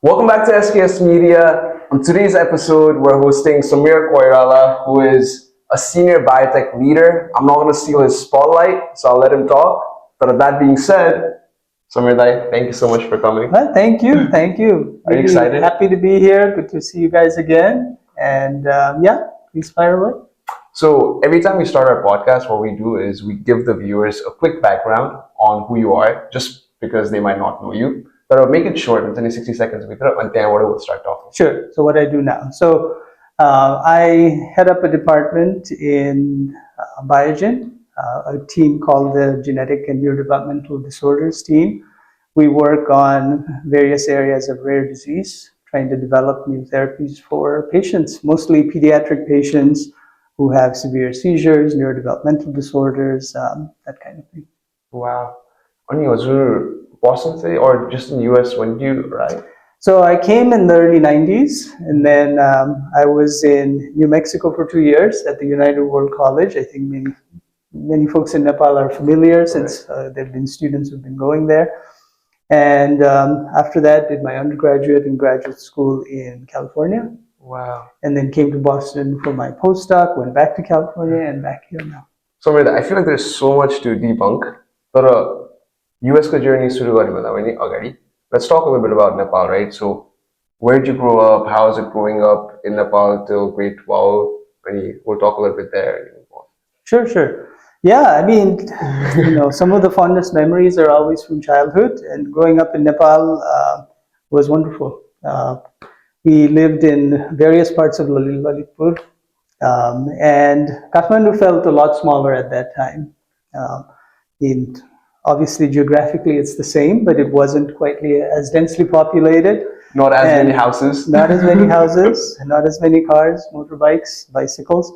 Welcome back to SKS Media. On today's episode, we're hosting Samir Koirala, who is a senior biotech leader. I'm not going to steal his spotlight, so I'll let him talk. But with that being said, Samir Dai, thank you so much for coming. Well, thank you. Thank you. Are you excited? Happy to be here. Good to see you guys again. And please fire away. So every time we start our podcast, what we do is we give the viewers a quick background on who you are, just because they might not know you. But I'll make it short, in 60 seconds. And then we'll start talking. Sure. So what I do now. So I head up a department in Biogen, a team called the Genetic and Neurodevelopmental Disorders team. We work on various areas of rare disease, trying to develop new therapies for patients, mostly pediatric patients who have severe seizures, neurodevelopmental disorders, that kind of thing. Wow. Ani हजुर Boston City or just in US, when did you arrive? So I came in the early 90s, and then I was in New Mexico for 2 years at the United World College. I think many folks in Nepal are familiar since there have been students who've been going there. And after that, did my undergraduate and graduate school in California. Wow. And then came to Boston for my postdoc, went back to California, and back here now. So I feel like there's so much to debunk. But US ko journey सुरु गर्ने भन्दा पनि अगाडि, let's talk a little bit about Nepal, right? So where did you grow up? How was it growing up in Nepal till grade 12? We'll talk a little bit there. Sure. Yeah, I mean, some of the fondest memories are always from childhood, and growing up in Nepal was wonderful. We lived in various parts of Lalitpur, and Kathmandu felt a lot smaller at that time. Obviously, geographically, it's the same, but it wasn't quite as densely populated. Not as many houses. Not as many houses, not as many cars, motorbikes, bicycles.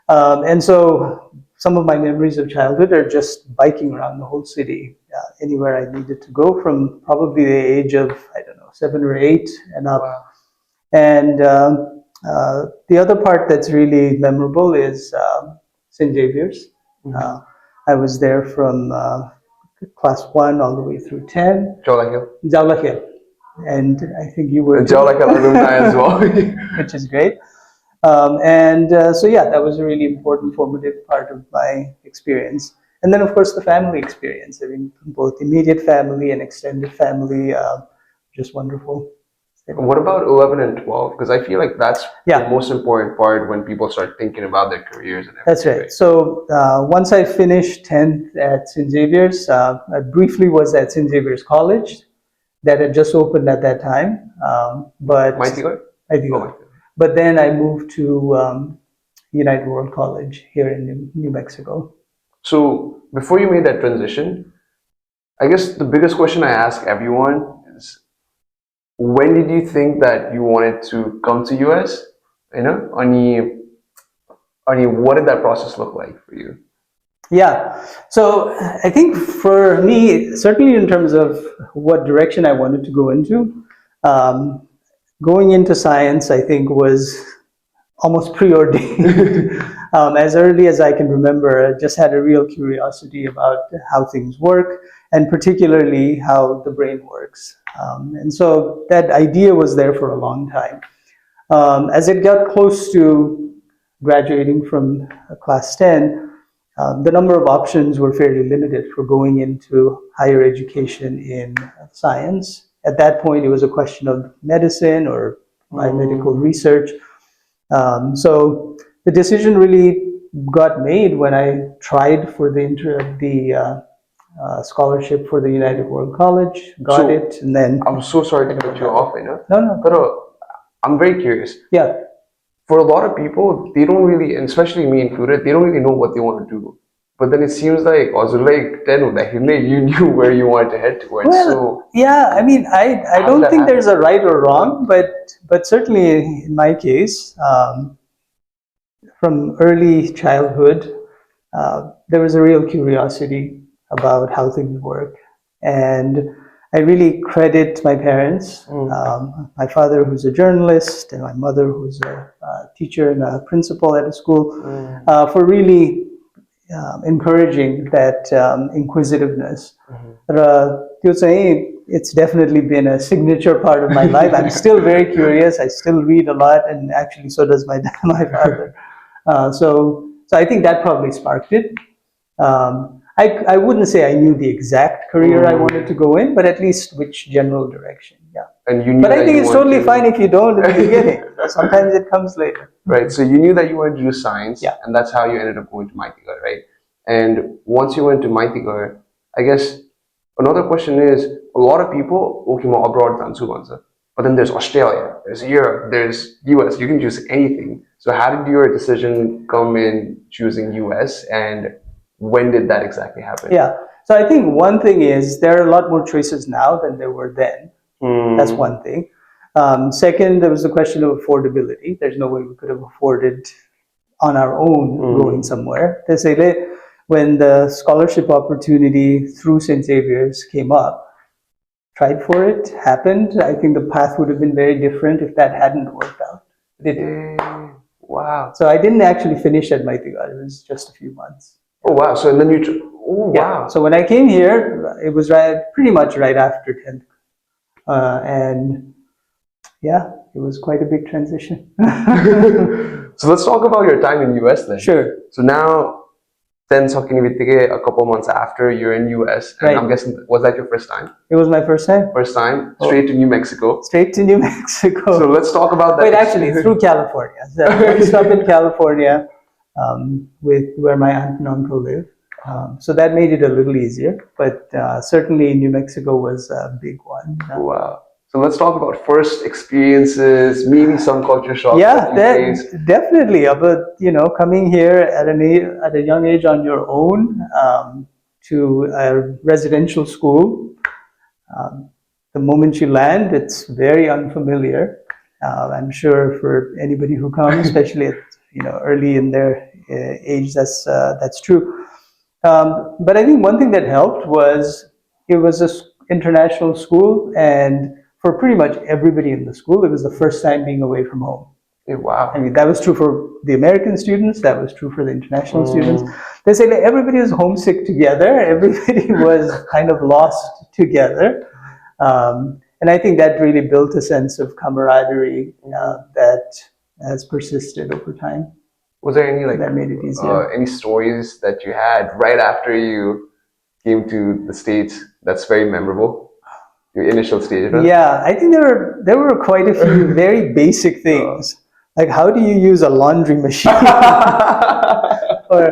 And so some of my memories of childhood are just biking around the whole city, anywhere I needed to go, from probably the age of, 7 or 8 and up. Wow. And the other part that's really memorable is St. Xavier's. Mm-hmm. I was there from class 1 all the way through 10. Jaulakil. And I think you were Jaulakil alumni as well. Which is great. So that was a really important formative part of my experience. And then, of course, the family experience. I mean, both immediate family and extended family, just wonderful. What about 11 and 12? Because I feel like that's the most important part when people start thinking about their careers and everything. That's right. So once I finished 10th at St. Xavier's, I briefly was at St. Xavier's College that had just opened at that time. But then I moved to United World College here in New Mexico. So before you made that transition, I guess the biggest question I ask everyone is, when did you think that you wanted to come to US? What did that process look like for you? Yeah, so I think for me, certainly in terms of what direction I wanted to go into, going into science, I think, was almost preordained. As early as I can remember, I just had a real curiosity about how things work, and particularly how the brain works. And so that idea was there for a long time. As it got close to graduating from class 10, the number of options were fairly limited for going into higher education in science. At that point, it was a question of medicine or biomedical research. So the decision really got made when I tried for the scholarship for the United World College, got it, and then... I'm so sorry to cut you off, No. But I'm very curious. Yeah. For a lot of people, they don't really, and especially me included, they don't really know what they want to do. But then it seems like, you knew where you wanted to head towards. I don't think there's a right or wrong, but certainly in my case, from early childhood, there was a real curiosity about how things work. And I really credit my parents, my father, who's a journalist, and my mother, who's a teacher and a principal at a school, for really encouraging that inquisitiveness. र त्यो चाहिँ it's definitely been a signature part of my life. I'm still very curious. I still read a lot, and actually, so does my my father. So I think that probably sparked it. I wouldn't say I knew the exact career I wanted to go in, but at least which general direction. Yeah. And you knew But I that think you it's wanted totally to- fine if you don't in the beginning. Sometimes it comes later. Right. So you knew that you wanted to do science, Yeah. and that's how you ended up going to Mentee, right? And once you went to Mentee, I guess another question is a lot of people okay, more abroad than Subanza. But then there's Australia, there's Europe, there's US. You can choose anything. So how did your decision come in choosing US, and when did that exactly happen? Yeah. So I think one thing is there are a lot more choices now than there were then. That's one thing. Second, there was the question of affordability. There's no way we could have afforded on our own going somewhere. They say that when the scholarship opportunity through St. Xavier's came up, tried for it, happened. I think the path would have been very different if that hadn't worked out. It did. Wow. So I didn't actually finish at Mentee. It was just a few months. Oh wow. So and then you oh Yeah. wow. So when I came here, it was pretty much right after 10th. And yeah, it was quite a big transition. So let's talk about your time in US then. Sure. So now then talking with a couple months after you're in US, and Right. I'm guessing was that your first time? It was my first time. First time, straight to New Mexico. Straight to New Mexico. So let's talk about that. Wait, actually, through California. So I stop in California with where my aunt and uncle live. So that made it a little easier. But certainly New Mexico was a big one. Wow. So let's talk about first experiences, maybe some culture shock. Yeah, that you faced. definitely. But coming here at a young age on your own to a residential school, the moment you land, it's very unfamiliar. I'm sure for anybody who comes, especially at early in their age, that's true. But I think one thing that helped was it was an international school, and for pretty much everybody in the school, it was the first time being away from home. Wow. I mean, that was true for the American students, that was true for the international students. They say that everybody was homesick together, everybody was kind of lost together. And I think that really built a sense of camaraderie that has persisted over time. Was there any That made it easier. any stories that you had right after you came to the States that's very memorable? Your initial stage, right? Yeah, I think there were quite a few very basic things, like how do you use a laundry machine, or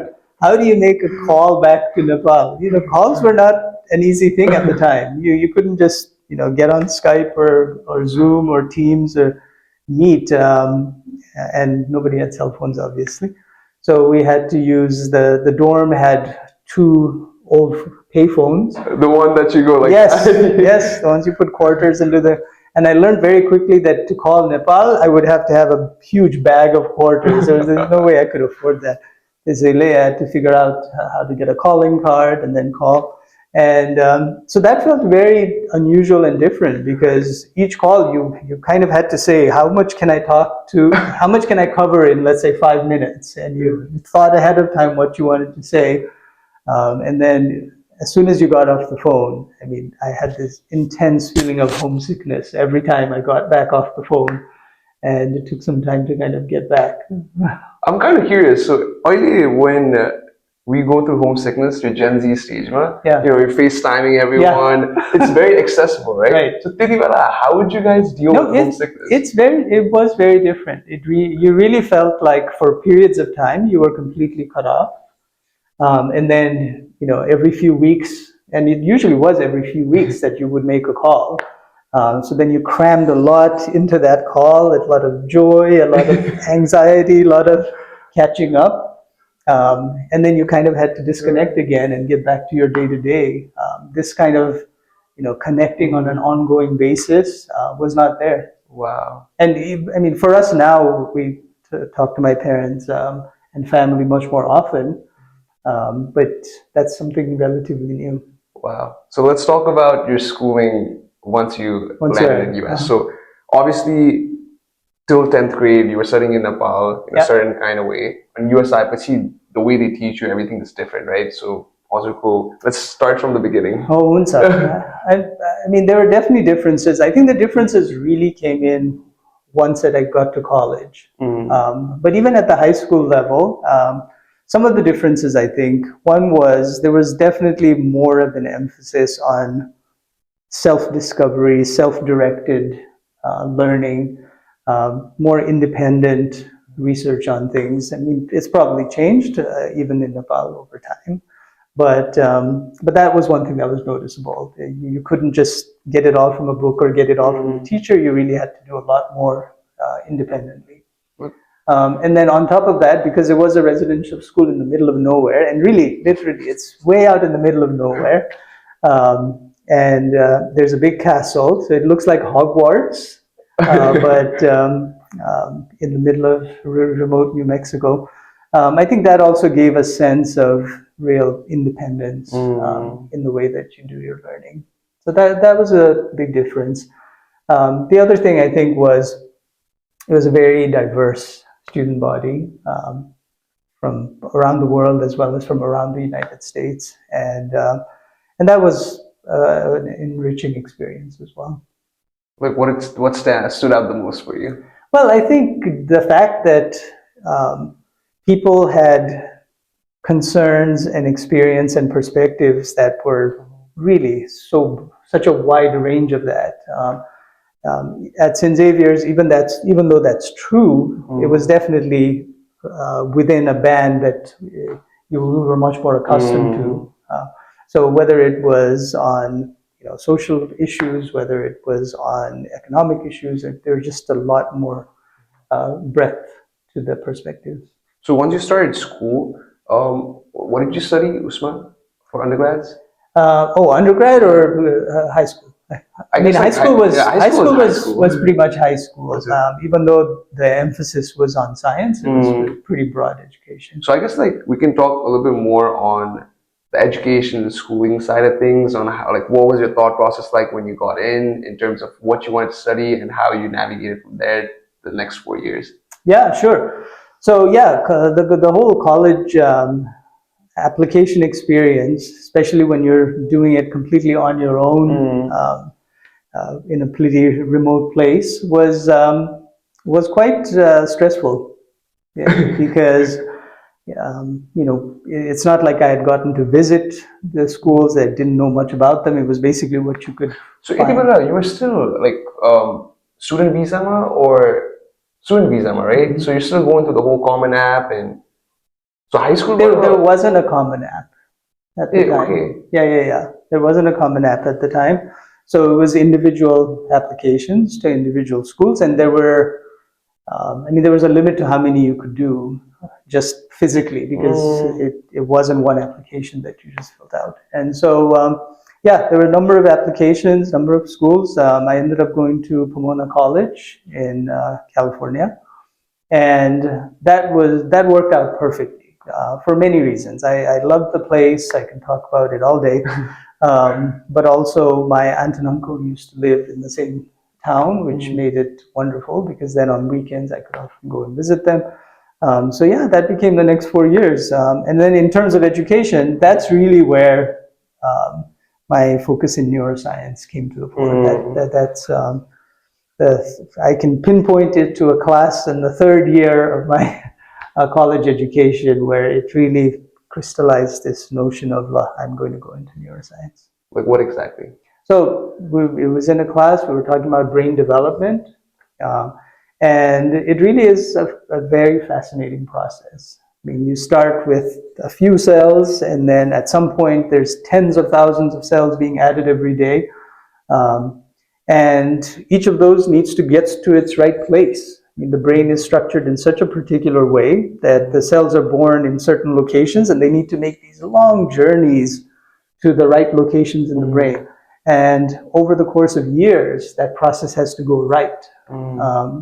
how do you make a call back to Nepal? Calls were not an easy thing at the time. You couldn't just get on Skype or Zoom or Teams or Meet, and nobody had cell phones, obviously. So we had to use the dorm had two old payphones. The one that you go like yes, yes, the ones you put quarters into and I learned very quickly that to call Nepal, I would have to have a huge bag of quarters. There's no way I could afford that. I had to figure out how to get a calling card and then call. And so that felt very unusual and different because each call you kind of had to say, how much can I cover in, let's say, 5 minutes? And you thought ahead of time what you wanted to say. And then as soon as you got off the phone, I mean, I had this intense feeling of homesickness every time I got back off the phone. And it took some time to kind of get back. I'm kind of curious. So, when we go through homesickness to Gen Z stage, right? Yeah. You're FaceTiming everyone. Yeah. It's very accessible, right? Right. So, how would you guys deal with homesickness? It was very different. You really felt like for periods of time you were completely cut off. And then, every few weeks, and it usually was every few weeks that you would make a call. So then you crammed a lot into that call, a lot of joy, a lot of anxiety, a lot of catching up. And then you kind of had to disconnect again and get back to your day-to-day. This kind of, connecting on an ongoing basis was not there. Wow. And I mean, for us now, we talk to my parents and family much more often. But that's something relatively new. Wow. So let's talk about your schooling once you landed in the US. So obviously, till 10th grade, you were studying in Nepal in a certain kind of way. In US, the way they teach you, everything is different, right? So Hospital? Let's start from the beginning. Oh, Unsa. I mean, there were definitely differences. I think the differences really came in once that I got to college. But even at the high school level, some of the differences, I think, one was there was definitely more of an emphasis on self-discovery, self-directed learning, more independent research on things. I mean, it's probably changed even in Nepal over time. But that was one thing that was noticeable. You couldn't just get it all from a book or get it all from a teacher. You really had to do a lot more independently. And then on top of that, because it was a residential school in the middle of nowhere, and really, literally, it's way out in the middle of nowhere. And there's a big castle, so it looks like Hogwarts, but in the middle of remote New Mexico. I think that also gave a sense of real independence in the way that you do your learning. So that was a big difference. The other thing I think was it was a very diverse student body from around the world as well as from around the United States, and that was an enriching experience as well. Like what stood out the most for you? Well, I think the fact that people had concerns and experience and perspectives that were really such a wide range of that. At St. Xavier's, even though that's true, it was definitely within a band that you were much more accustomed to. So whether it was on social issues, whether it was on economic issues, there was just a lot more breadth to the perspectives. So once you started school, what did you study, Usman, for undergrads? Undergrad or high school? I mean, high school was pretty much high school. Even though the emphasis was on science, it was a pretty broad education. So I guess we can talk a little bit more on the education, the schooling side of things, on how what was your thought process like when you got in terms of what you wanted to study and how you navigated from there the next 4 years. Yeah, sure. So yeah, the whole college application experience, especially when you're doing it completely on your own in a pretty remote place, was quite stressful. Yeah, because it's not like I had gotten to visit the schools. I didn't know much about them. It was basically what you could. So Ep13, you were still student visa right? So you're still going through the whole Common App, and so high school. There wasn't a Common App at the time. Okay. Yeah. There wasn't a Common App at the time, so it was individual applications to individual schools, and there were. There was a limit to how many you could do just physically because it wasn't one application that you just filled out. And so, there were a number of applications, number of schools. I ended up going to Pomona College in California, and that worked out perfectly for many reasons. I loved the place. I can talk about it all day. But also my aunt and uncle used to live in the same town, which made it wonderful because then on weekends I could often go and visit them. That became the next 4 years. And then in terms of education, that's really where my focus in neuroscience came to the fore. I can pinpoint it to a class in the third year of my college education where it really crystallized this notion of I'm going to go into neuroscience. Like what exactly? So it was in a class, we were talking about brain development, and it really is a very fascinating process. I mean, you start with a few cells, and then at some point there's tens of thousands of cells being added every day, and each of those needs to get to its right place. I mean, the brain is structured in such a particular way that the cells are born in certain locations, and they need to make these long journeys to the right locations in the brain. And over the course of years, that process has to go right.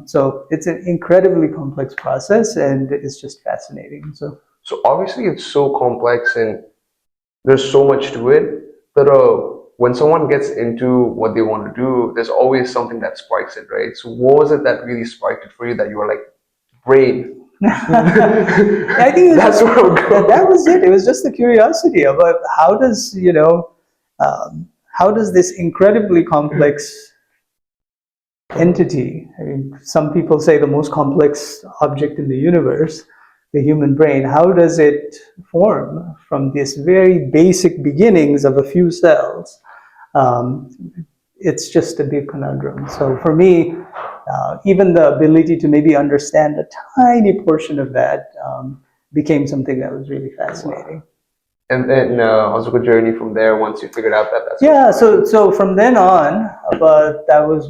So it's an incredibly complex process, and it's just fascinating. So obviously it's so complex and there's so much to it, but when someone gets into what they want to do, there's always something that sparks it, right? So what was it that really sparked it for you that you were like, brain? I think it was That's where I'm going. that was it. It was just the curiosity about how does, how does this incredibly complex entity, I mean, some people say the most complex object in the universe, the human brain, how does it form from these very basic beginnings of a few cells? Um, it's just a big conundrum. So for me, even the ability to maybe understand a tiny portion of that became something that was really fascinating. And then also a journey from there once you figured out that that's Yeah, so from then on, about that was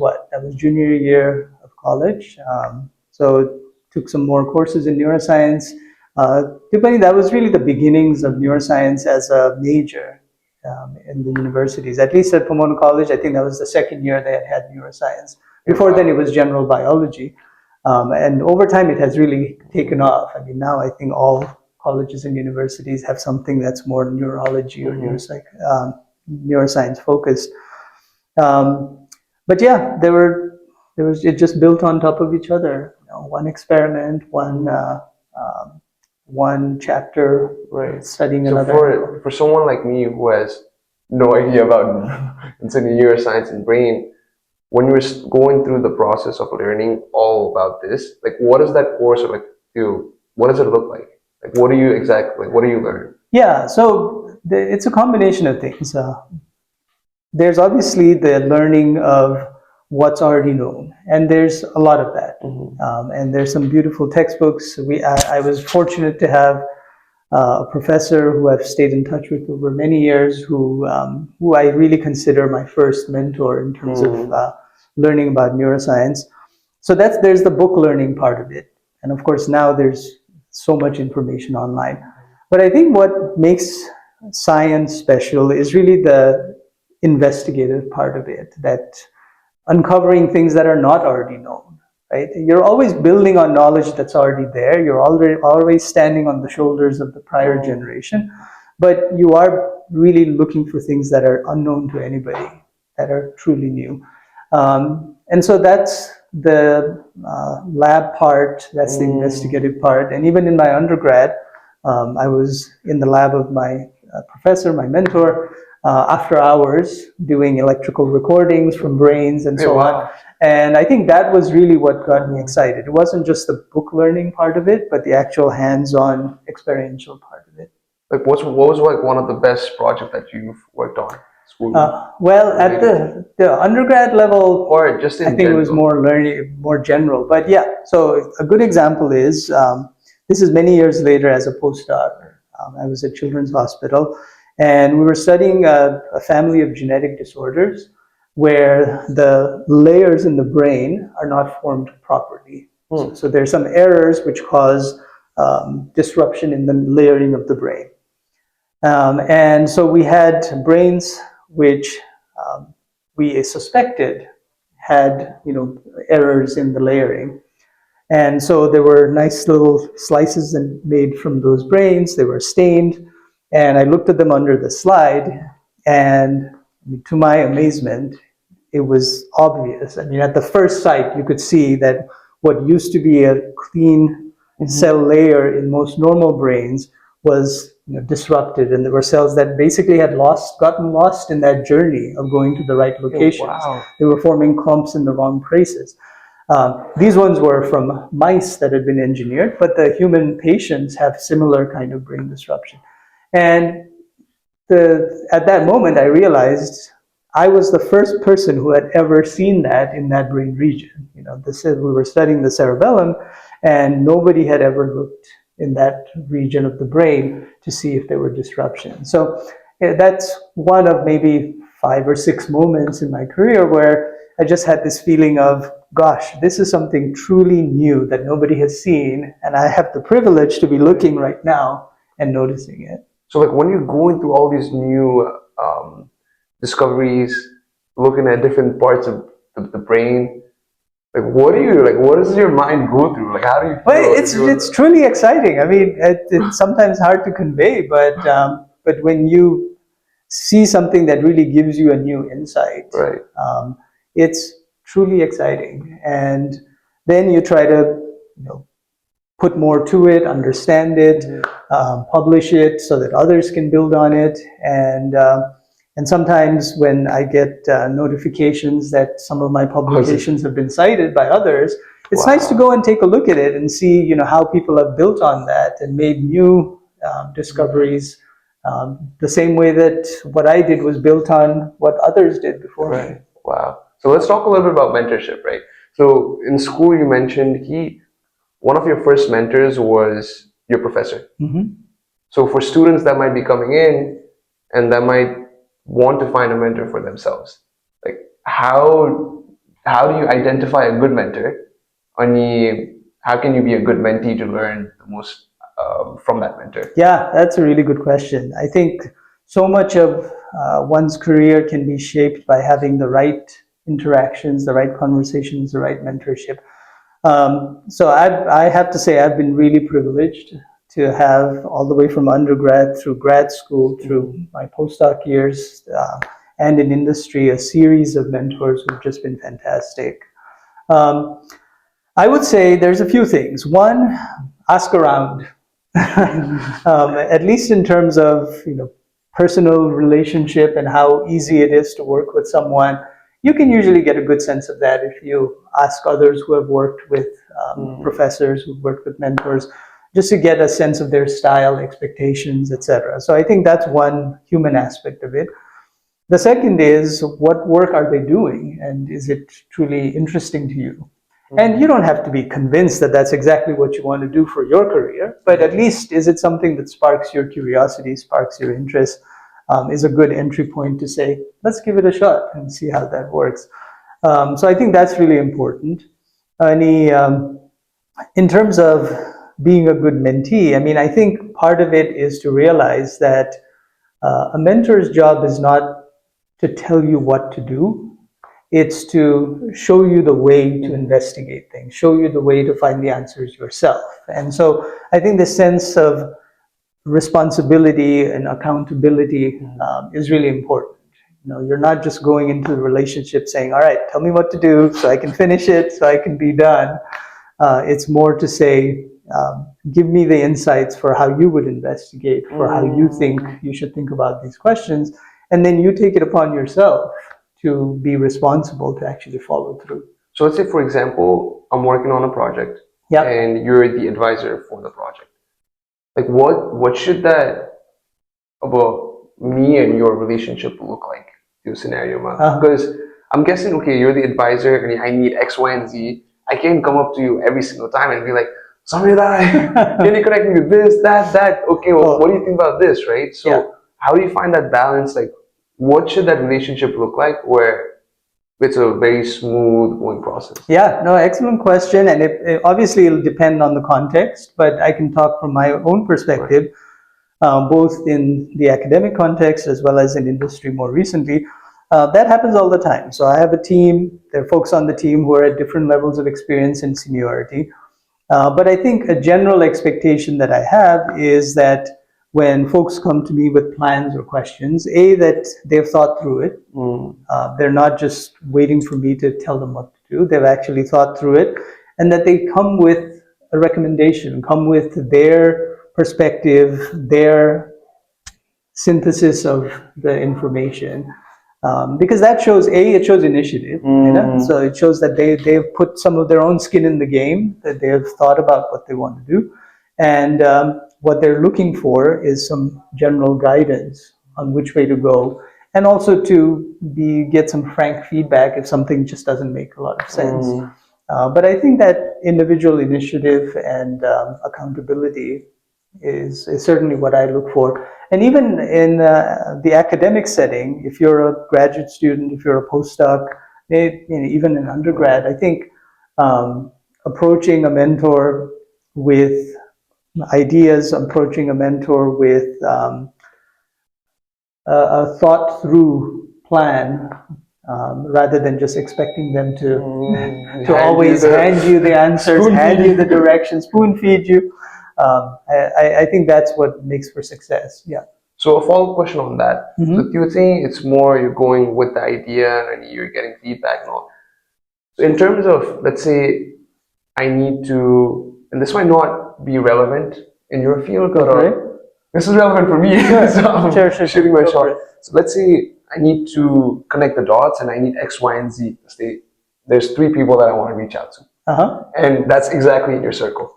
junior year of college. So took some more courses in neuroscience. Depending, that was really the beginnings of neuroscience as a major in the universities. At least at Pomona College, I think that was the second year they had neuroscience. Before then, it was general biology. And over time, it has really taken off. I mean, now I think all colleges and universities have something that's more neurology or neuroscience focused. But yeah, it just built on top of each other. One experiment, one chapter, right. studying So another. for someone like me who has no idea about neuroscience and brain, when you're going through the process of learning all about this, like what does that course like do? What does it look like? Like what do you exactly like? What do you learn? Yeah, so it's a combination of things. There's obviously the learning of what's already known, and there's a lot of that. And there's some beautiful textbooks. I was fortunate to have a professor who I've stayed in touch with over many years, who I really consider my first mentor in terms of learning about neuroscience. So there's the book learning part of it, and of course now there's so much information online. But I think what makes science special is really the investigative part of it, that uncovering things that are not already known, right? You're always building on knowledge that's already there. You're always standing on the shoulders of the prior generation, but you are really looking for things that are unknown to anybody, that are truly new. And so that's the lab part, that's the investigative part. And even in my undergrad, I was in the lab of my professor, my mentor, after hours doing electrical recordings from brains and so on. And I think that was really what got me excited. It wasn't just the book learning part of it, but the actual hands-on experiential part of it. Like what was like one of the best projects that you've worked on? Well, at the undergrad level, or just in I think it was more learning, more general. But yeah, so a good example is this is many years later as a postdoc. I was at Children's Hospital, and we were studying a family of genetic disorders where the layers in the brain are not formed properly. So there's some errors which cause disruption in the layering of the brain. And so we had brains which we suspected had, errors in the layering. And so there were nice little slices made from those brains. They were stained. And I looked at them under the slide, and to my amazement, it was obvious. I mean, at the first sight, you could see that what used to be a clean cell layer in most normal brains was disrupted, and there were cells that basically had gotten lost in that journey of going to the right locations. They were forming clumps in the wrong places. These ones were from mice that had been engineered, but the human patients have similar kind of brain disruption. And at that moment, I realized I was the first person who had ever seen that in that brain region. We were studying the cerebellum, and nobody had ever looked in that region of the brain to see if there were disruptions. So that's one of maybe 5 or 6 moments in my career where I just had this feeling of, gosh, this is something truly new that nobody has seen, and I have the privilege to be looking right now and noticing it. So like when you're going through all these new discoveries, looking at different parts of the brain, like what does your mind go through? Like how do you feel? Well, it's truly exciting. I mean, it's sometimes hard to convey, but when you see something that really gives you a new insight, right. It's truly exciting. And then you try to put more to it, understand it, publish it so that others can build on it. And sometimes when I get notifications that some of my publications have been cited by others, it's nice to go and take a look at it and see, how people have built on that and made new discoveries. The same way that what I did was built on what others did before me. Wow. So let's talk a little bit about mentorship, right? So in school, you mentioned one of your first mentors was your professor. So for students that might be coming in and that might want to find a mentor for themselves, like how do you identify a good mentor? How can you be a good mentee to learn the most from that mentor? Yeah, that's a really good question. I think so much of one's career can be shaped by having the right interactions, the right conversations, the right mentorship. So I have to say I've been really privileged to have, all the way from undergrad through grad school, through my postdoc years, and in industry, a series of mentors who've just been fantastic. I would say there's a few things. One, ask around. At least in terms of personal relationship and how easy it is to work with someone, you can usually get a good sense of that if you ask others who have worked with professors, who've worked with mentors, just to get a sense of their style, expectations, etc. So I think that's one human aspect of it. The second is, what work are they doing, and is it truly interesting to you? And you don't have to be convinced that that's exactly what you want to do for your career, but at least is it something that sparks your curiosity, sparks your interest, is a good entry point to say, let's give it a shot and see how that works. So I think that's really important. In terms of being a good mentee, I think part of it is to realize that a mentor's job is not to tell you what to do. It's to show you the way to investigate things, show you the way to find the answers yourself. And so I think the sense of responsibility and accountability is really important. You're not just going into the relationship saying, all right, tell me what to do so I can finish it, so I can be done. It's more to say, give me the insights for how you would investigate, for how you think you should think about these questions, and then you take it upon yourself to be responsible to actually follow through. So let's say, for example, I'm working on a project, and you're the advisor for the project. Like, what should that about me and your relationship look like to a scenario, man? Because I'm guessing, okay, you're the advisor, and I need X, Y, and Z. I can't come up to you every single time and be like, Samir, can you connect me with this, that? Okay, well, what do you think about this, right? So how do you find that balance? Like, what should that relationship look like where it's a very smooth going process? Yeah, no, excellent question. And it obviously it'll depend on the context, but I can talk from my own perspective, both in the academic context as well as in industry more recently. That happens all the time. So I have a team, there are folks on the team who are at different levels of experience and seniority. But I think a general expectation that I have is that when folks come to me with plans or questions, that they've thought through it. They're not just waiting for me to tell them what to do. They've actually thought through it, and that they come with a recommendation, come with their perspective, their synthesis of the information. Because that shows, it shows initiative. So it shows that they've put some of their own skin in the game, that they have thought about what they want to do. And what they're looking for is some general guidance on which way to go, and also to get some frank feedback if something just doesn't make a lot of sense. But I think that individual initiative and accountability is certainly what I look for. And even in the academic setting, if you're a graduate student, if you're a postdoc, even an undergrad, I think approaching a mentor with ideas, approaching a mentor with a thought-through plan, rather than just expecting them to always hand you the answers, hand you the directions, spoon feed you. I think that's what makes for success. Yeah. So a follow-up question on that. So do you think it's more you're going with the idea and you're getting feedback and all? So in terms of, let's say, I need to and this might not be relevant in your field, but this is relevant for me. Sure. So I'm Sure. shooting my shot. So let's say I need to connect the dots and I need X, Y, and Z. There's 3 people that I want to reach out to. And that's exactly in your circle.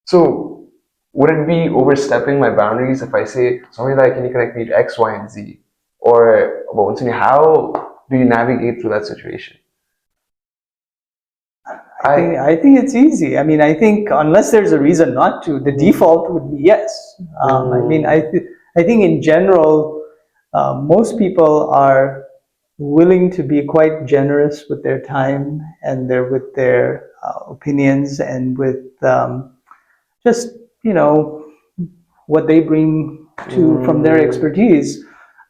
So would it be overstepping my boundaries if I say, sorry, like, can you connect me to X, Y, and Z? Or how do you navigate through that situation? I think it's easy. I mean, I think unless there's a reason not to, the default would be yes. I mean, I think in general, most people are willing to be quite generous with their time and with their opinions and with just, what they bring from their expertise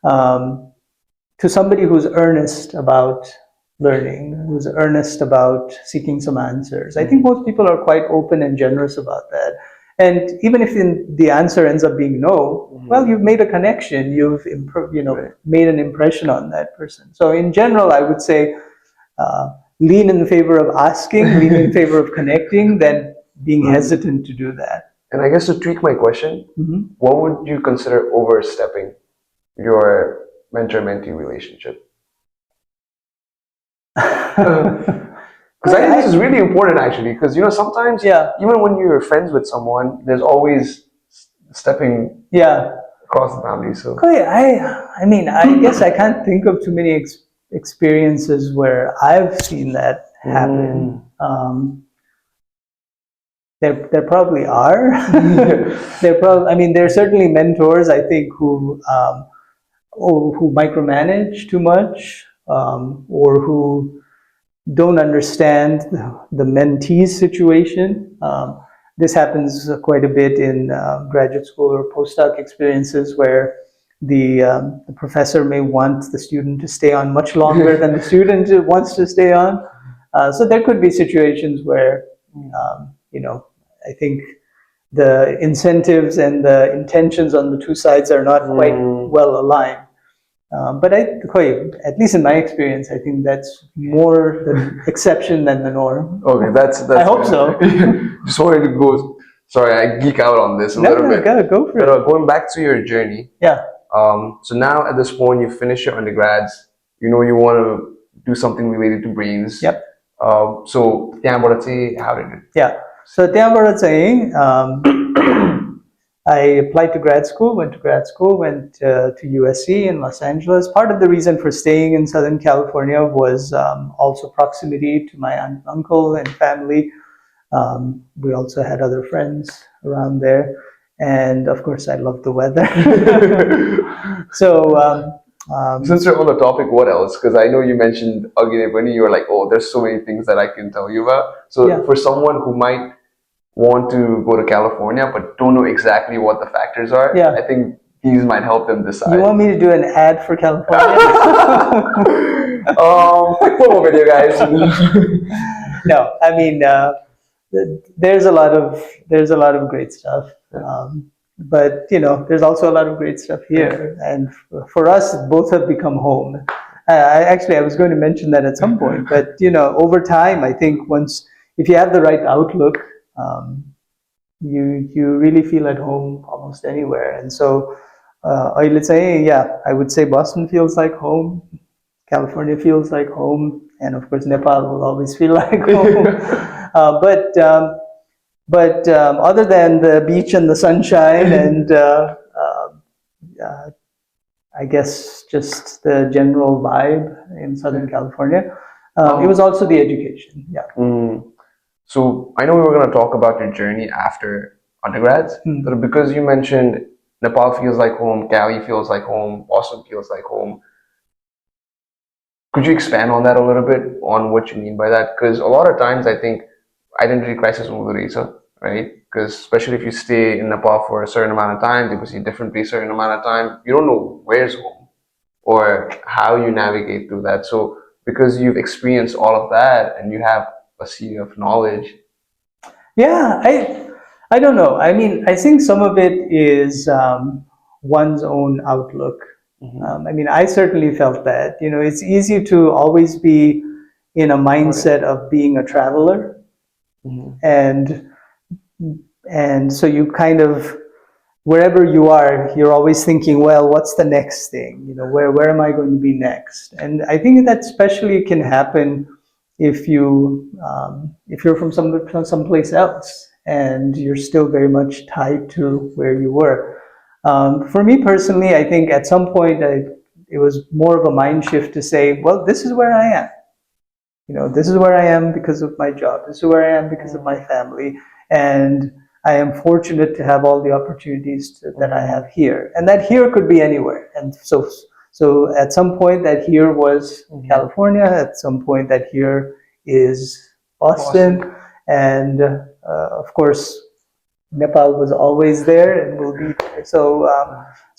to somebody who's earnest about learning, who's earnest about seeking some answers. I think most people are quite open and generous about that. And even if the answer ends up being no, well, you've made a connection, you've made an impression on that person. So in general, I would say lean in favor of asking, lean in favor of connecting, than being hesitant to do that. And I guess to tweak my question, what would you consider overstepping your mentor-mentee relationship? Because I think this is really important, actually, because sometimes even when you're friends with someone, there's always stepping across the boundaries. So I mean, I guess I can't think of too many experiences where I've seen that happen. There probably are. I mean, there are certainly mentors, I think, who micromanage too much, or who don't understand the mentee's situation. This happens quite a bit in graduate school or postdoc experiences, where the professor may want the student to stay on much longer than the student wants to stay on. So there could be situations where, I think the incentives and the intentions on the 2 sides are not quite well aligned. But at least in my experience, I think that's more the exception than the norm. Okay, that's I hope so. Just wanted to go. Sorry, I geek out on this a little bit. Go for it. Going back to your journey. Yeah. So now at this point, you finish your undergrads. You want to do something related to brains. Yep. So how did it? Yeah. So I applied to grad school, went to USC in Los Angeles. Part of the reason for staying in Southern California was also proximity to my aunt and uncle and family. We also had other friends around there. And of course, I loved the weather. So, since we're on the topic, what else? Because I know you mentioned Agni, you were like, oh, there's so many things that I can tell you about. So for someone who might want to go to California but don't know exactly what the factors are, I think these might help them decide. You want me to do an ad for California? Quick promo video, guys. No, I mean, there's a lot of great stuff. But there's also a lot of great stuff here, and for us, both have become home. I was going to mention that at some point, but over time, I think if you have the right outlook, you really feel at home almost anywhere. And so, I would say Boston feels like home, California feels like home, and of course Nepal will always feel like home. But other than the beach and the sunshine and I guess just the general vibe in Southern California, it was also the education. So I know we were going to talk about your journey after undergrads, but because you mentioned Nepal feels like home, Cali feels like home, Boston feels like home, could you expand on that a little bit, on what you mean by that? Because a lot of times I think identity crisis will raise up, right? Because especially if you stay in Nepal for a certain amount of time, because you're different for a certain amount of time, you don't know where's home or how you navigate through that. So because you've experienced all of that and you have a sea of knowledge. Yeah, I don't know. I mean, I think some of it is one's own outlook. I mean, I certainly felt that. It's easy to always be in a mindset of being a traveler. and so you kind of, wherever you are, you're always thinking, well, what's the next thing? You know, where am I going to be next? And I think that especially can happen if you're from someplace else and you're still very much tied to where you were. For me personally, I think at some point it was more of a mind shift to say, well, this is where I am. You know, this is where I am because of my job. This is where I am because of my family. And I am fortunate to have all the opportunities that I have here. And that here could be anywhere. And so at some point that here was California. At some point that here is Boston. And of course, Nepal was always there and will be there. So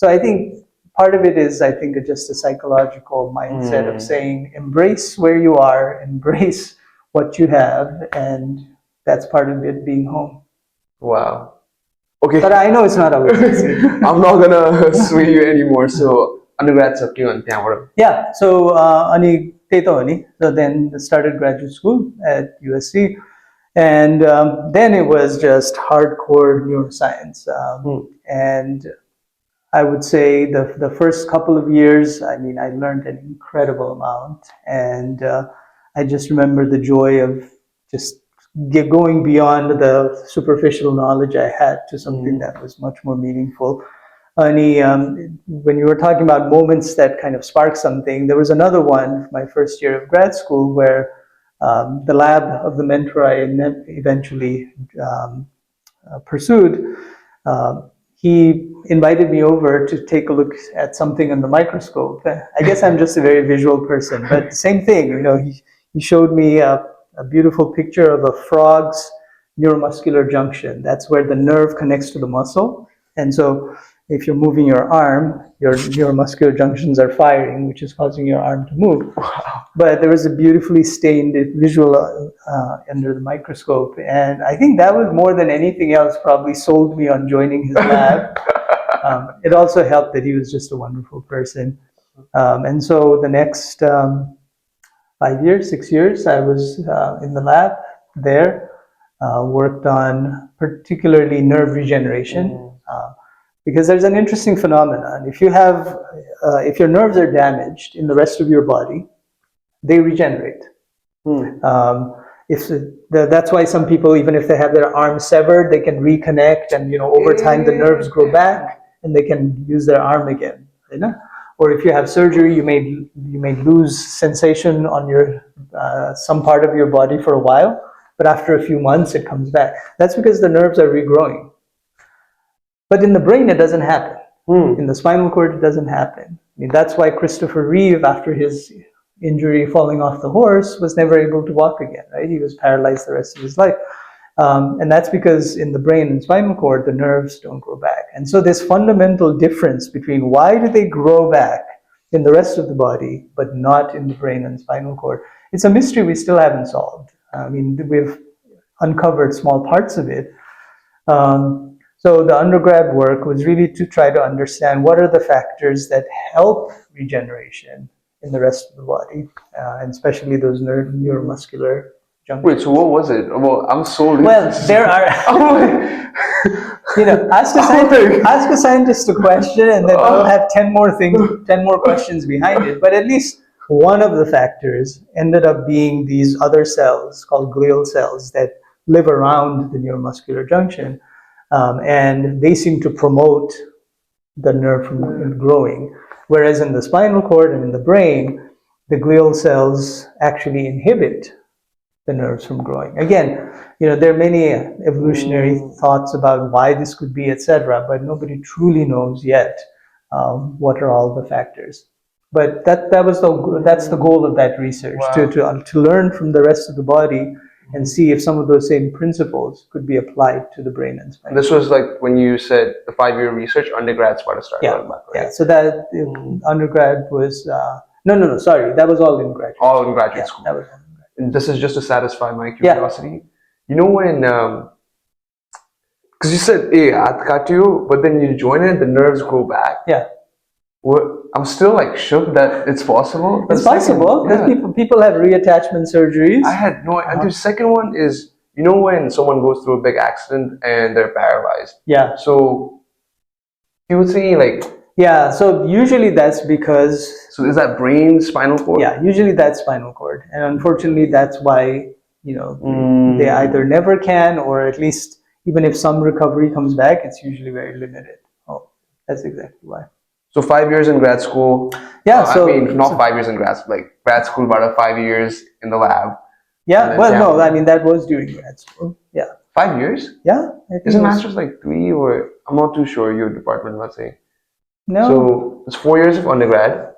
I think part of it is, I think, just a psychological mindset of saying, embrace where you are, embrace what you have, and that's part of it being home. Wow. Okay. But I know it's not always easy. I'm not gonna sway you anymore. So undergrad sa ke on त्यहाँबाट? Yeah. So अनि त्यही त हो नि. So then started graduate school at USC. And then it was just hardcore neuroscience. And I would say the first couple of years, I mean, I learned an incredible amount. And I just remember the joy of just going beyond the superficial knowledge I had to something that was much more meaningful. And when you were talking about moments that kind of spark something, there was another one, my first year of grad school, where the lab of the mentor I eventually pursued, he invited me over to take a look at something in the microscope. I guess I'm just a very visual person, but same thing, you know, he showed me a beautiful picture of a frog's neuromuscular junction. That's where the nerve connects to the muscle. And so if you're moving your arm, your neuromuscular junctions are firing, which is causing your arm to move. Wow. But there was a beautifully stained visual under the microscope. And I think that was more than anything else probably sold me on joining his lab. It also helped that he was just a wonderful person. And so the next 5 years, 6 years, I was in the lab there, worked on particularly nerve regeneration. Because there's an interesting phenomenon. If your nerves are damaged in the rest of your body, they regenerate. That's why some people, even if they have their arm severed, they can reconnect, and over time the nerves grow back and they can use their arm again. You know? Or if you have surgery, you may lose sensation on your some part of your body for a while, but after a few months it comes back. That's because the nerves are regrowing. But in the brain, it doesn't happen. In the spinal cord, it doesn't happen. I mean, that's why Christopher Reeve, after his injury falling off the horse, was never able to walk again, right? He was paralyzed the rest of his life. And that's because in the brain and spinal cord, the nerves don't grow back. And so this fundamental difference between why do they grow back in the rest of the body, but not in the brain and spinal cord, it's a mystery we still haven't solved. I mean, we've uncovered small parts of it. So the undergrad work was really to try to understand what are the factors that help regeneration in the rest of the body, and especially those neuromuscular junctions. Wait, so what was it? Well, I'm so loose. Well, there are, ask a scientist a question and then I'll have 10 more questions behind it. But at least one of the factors ended up being these other cells called glial cells that live around the neuromuscular junction. And they seem to promote the nerve from growing. Whereas in the spinal cord and in the brain, the glial cells actually inhibit the nerves from growing. Again, there are many evolutionary thoughts about why this could be, etc., but nobody truly knows yet what are all the factors. But that's the goal of that research, to learn from the rest of the body and see if some of those same principles could be applied to the brain and spine. This was like when you said the 5-year research, undergrads started going back, right? Yeah, so that undergrad was, sorry, that was all in graduate school. All in graduate school. That was all in graduate. And this is just to satisfy my curiosity. You know when, because you said, hey, but then you join it, the nerves grow back. Yeah. I'm still like shook that it's possible. It's possible because people have reattachment surgeries. I had no idea. And the second one is, you know when someone goes through a big accident and they're paralyzed. Yeah. So Q3, like, Yeah, so usually that's because, so is that brain, spinal cord? yeah, usually that's spinal cord. And unfortunately, that's why, they either never can, or at least even if some recovery comes back, it's usually very limited. Oh, that's exactly why. So 5 years in grad school. Yeah, I mean, not 5 years in grad school, like grad school, about 5 years in the lab. Yeah, well, no, I mean, that was during grad school. Yeah. 5 years? Yeah. I think Isn't master's like 3, or I'm not too sure your department, let's say. No. So it's 4 years of undergrad,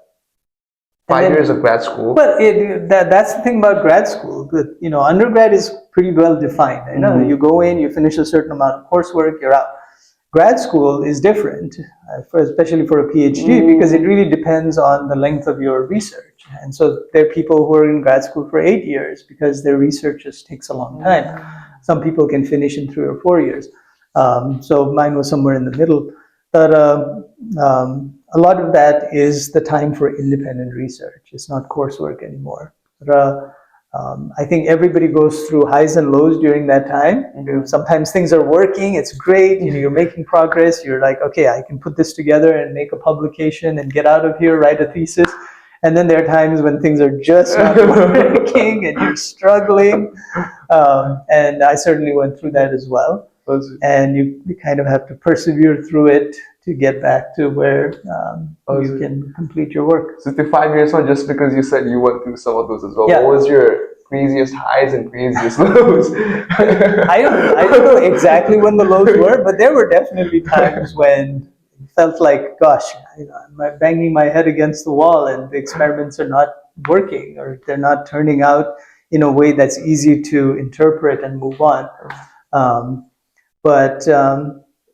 5 years of grad school. But that's the thing about grad school. Undergrad is pretty well defined. You go in, you finish a certain amount of coursework, you're out. Grad school is different, especially for a PhD, because it really depends on the length of your research. And so there are people who are in grad school for 8 years because their research just takes a long time. Some people can finish in 3 or 4 years. So mine was somewhere in the middle. But a lot of that is the time for independent research. It's not coursework anymore. But, I think everybody goes through highs and lows during that time. Sometimes things are working, it's great, you're making progress, you're like, okay, I can put this together and make a publication and get out of here, write a thesis. And then there are times when things are just not working and you're struggling. And I certainly went through that as well. And you kind of have to persevere through it to get back to where you can complete your work. So the 5 years on, just because you said you went through some of those as well. Yeah. What was your craziest highs and craziest lows? I don't know exactly when the lows were, but there were definitely times when it felt like, gosh, I'm banging my head against the wall and the experiments are not working, or they're not turning out in a way that's easy to interpret and move on. But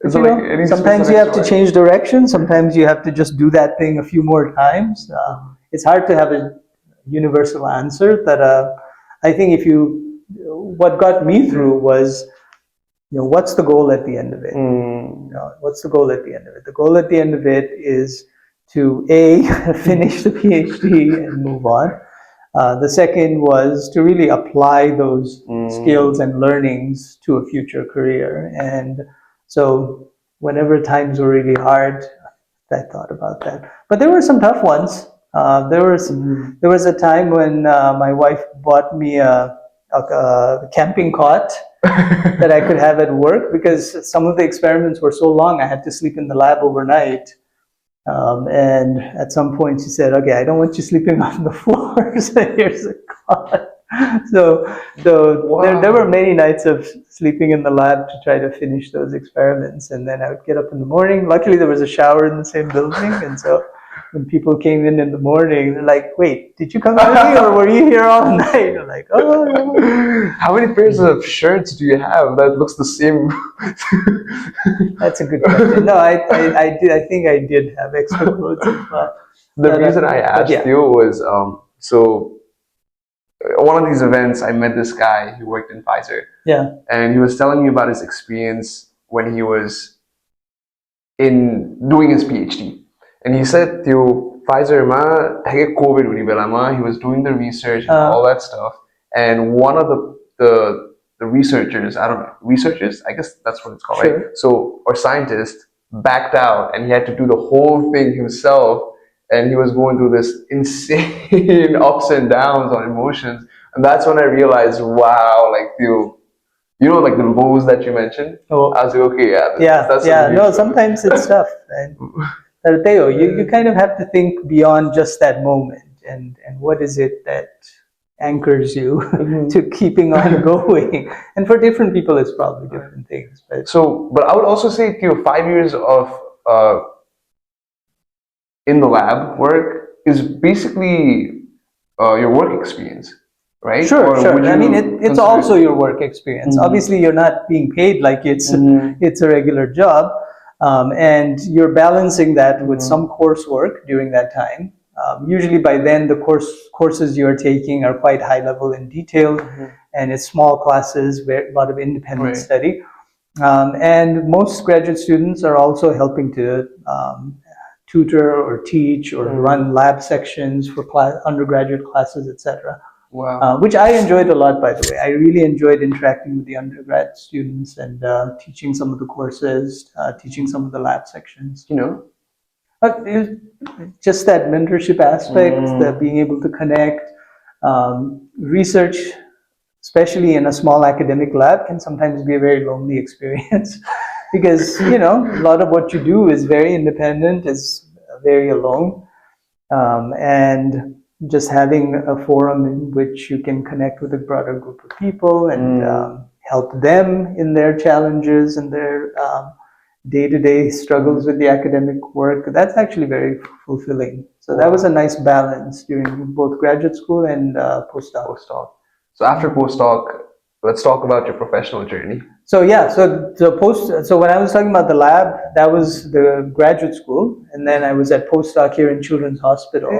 sometimes you have to change direction. Sometimes you have to just do that thing a few more times. It's hard to have a universal answer. That I think what got me through was, what's the goal at the end of it? What's the goal at the end of it? The goal at the end of it is to finish the PhD and move on. The second was to really apply those skills and learnings to a future career. And so whenever times were really hard, I thought about that. But there were some tough ones. There was a time when my wife bought me a camping cot that I could have at work, because some of the experiments were so long, I had to sleep in the lab overnight. And at some point she said, okay, I don't want you sleeping on the floor, so here's a cot. So wow. there were many nights of sleeping in the lab to try to finish those experiments. And then I would get up in the morning. Luckily, there was a shower in the same building. And so when people came in the morning, they're like, wait, did you come early or were you here all night? I'm like, oh, no. How many pairs of shirts do you have that looks the same? That's a good question. No, I think I did have extra clothes as well. The reason I asked you was, so one of these events, I met this guy who worked in Pfizer. Yeah. And he was telling me about his experience when he was doing his PhD. And he said, Pfizer COVID, he was doing the research and all that stuff. And one of the researchers, I don't know, researchers, I guess that's what it's called, sure. Right? So, or scientist, backed out and he had to do the whole thing himself. And he was going through this insane ups and downs on emotions. And that's when I realized, wow, like like the lows that you mentioned. Oh. I was like, okay, that's no, sometimes it's tough. And you kind of have to think beyond just that moment, and what is it that anchors you to keeping on going. And for different people, it's probably different things. But I would also say 5 years of in the lab work is basically your work experience, right? Sure. I mean, it's also your work experience. Obviously, you're not being paid like it's a regular job. And you're balancing that with some coursework during that time. Usually by then, the courses you're taking are quite high level and detailed, and it's small classes, a lot of independent study. And most graduate students are also helping to tutor or teach or run lab sections for undergraduate classes, etc. which I enjoyed a lot, by the way. I really enjoyed interacting with the undergrad students and teaching some of the courses, teaching some of the lab sections. Just that mentorship aspect, that being able to connect, research, especially in a small academic lab, can sometimes be a very lonely experience because, a lot of what you do is very independent, is very alone. And just having a forum in which you can connect with a broader group of people and help them in their challenges and their day-to-day struggles with the academic work, that's actually very fulfilling. So that was a nice balance during both graduate school and postdoc. So after postdoc, let's talk about your professional journey. So when I was talking about the lab, that was the graduate school, and then I was at postdoc here in Children's Hospital.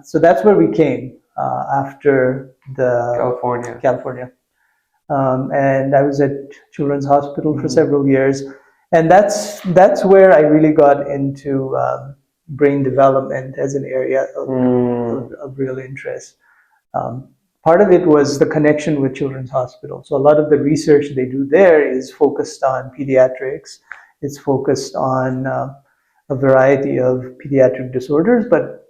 So that's where we came after the California. And I was at Children's Hospital for several years, and that's where I really got into brain development as an area of real interest. Part of it was the connection with Children's Hospital. So a lot of the research they do there is focused on pediatrics. It's focused on a variety of pediatric disorders, but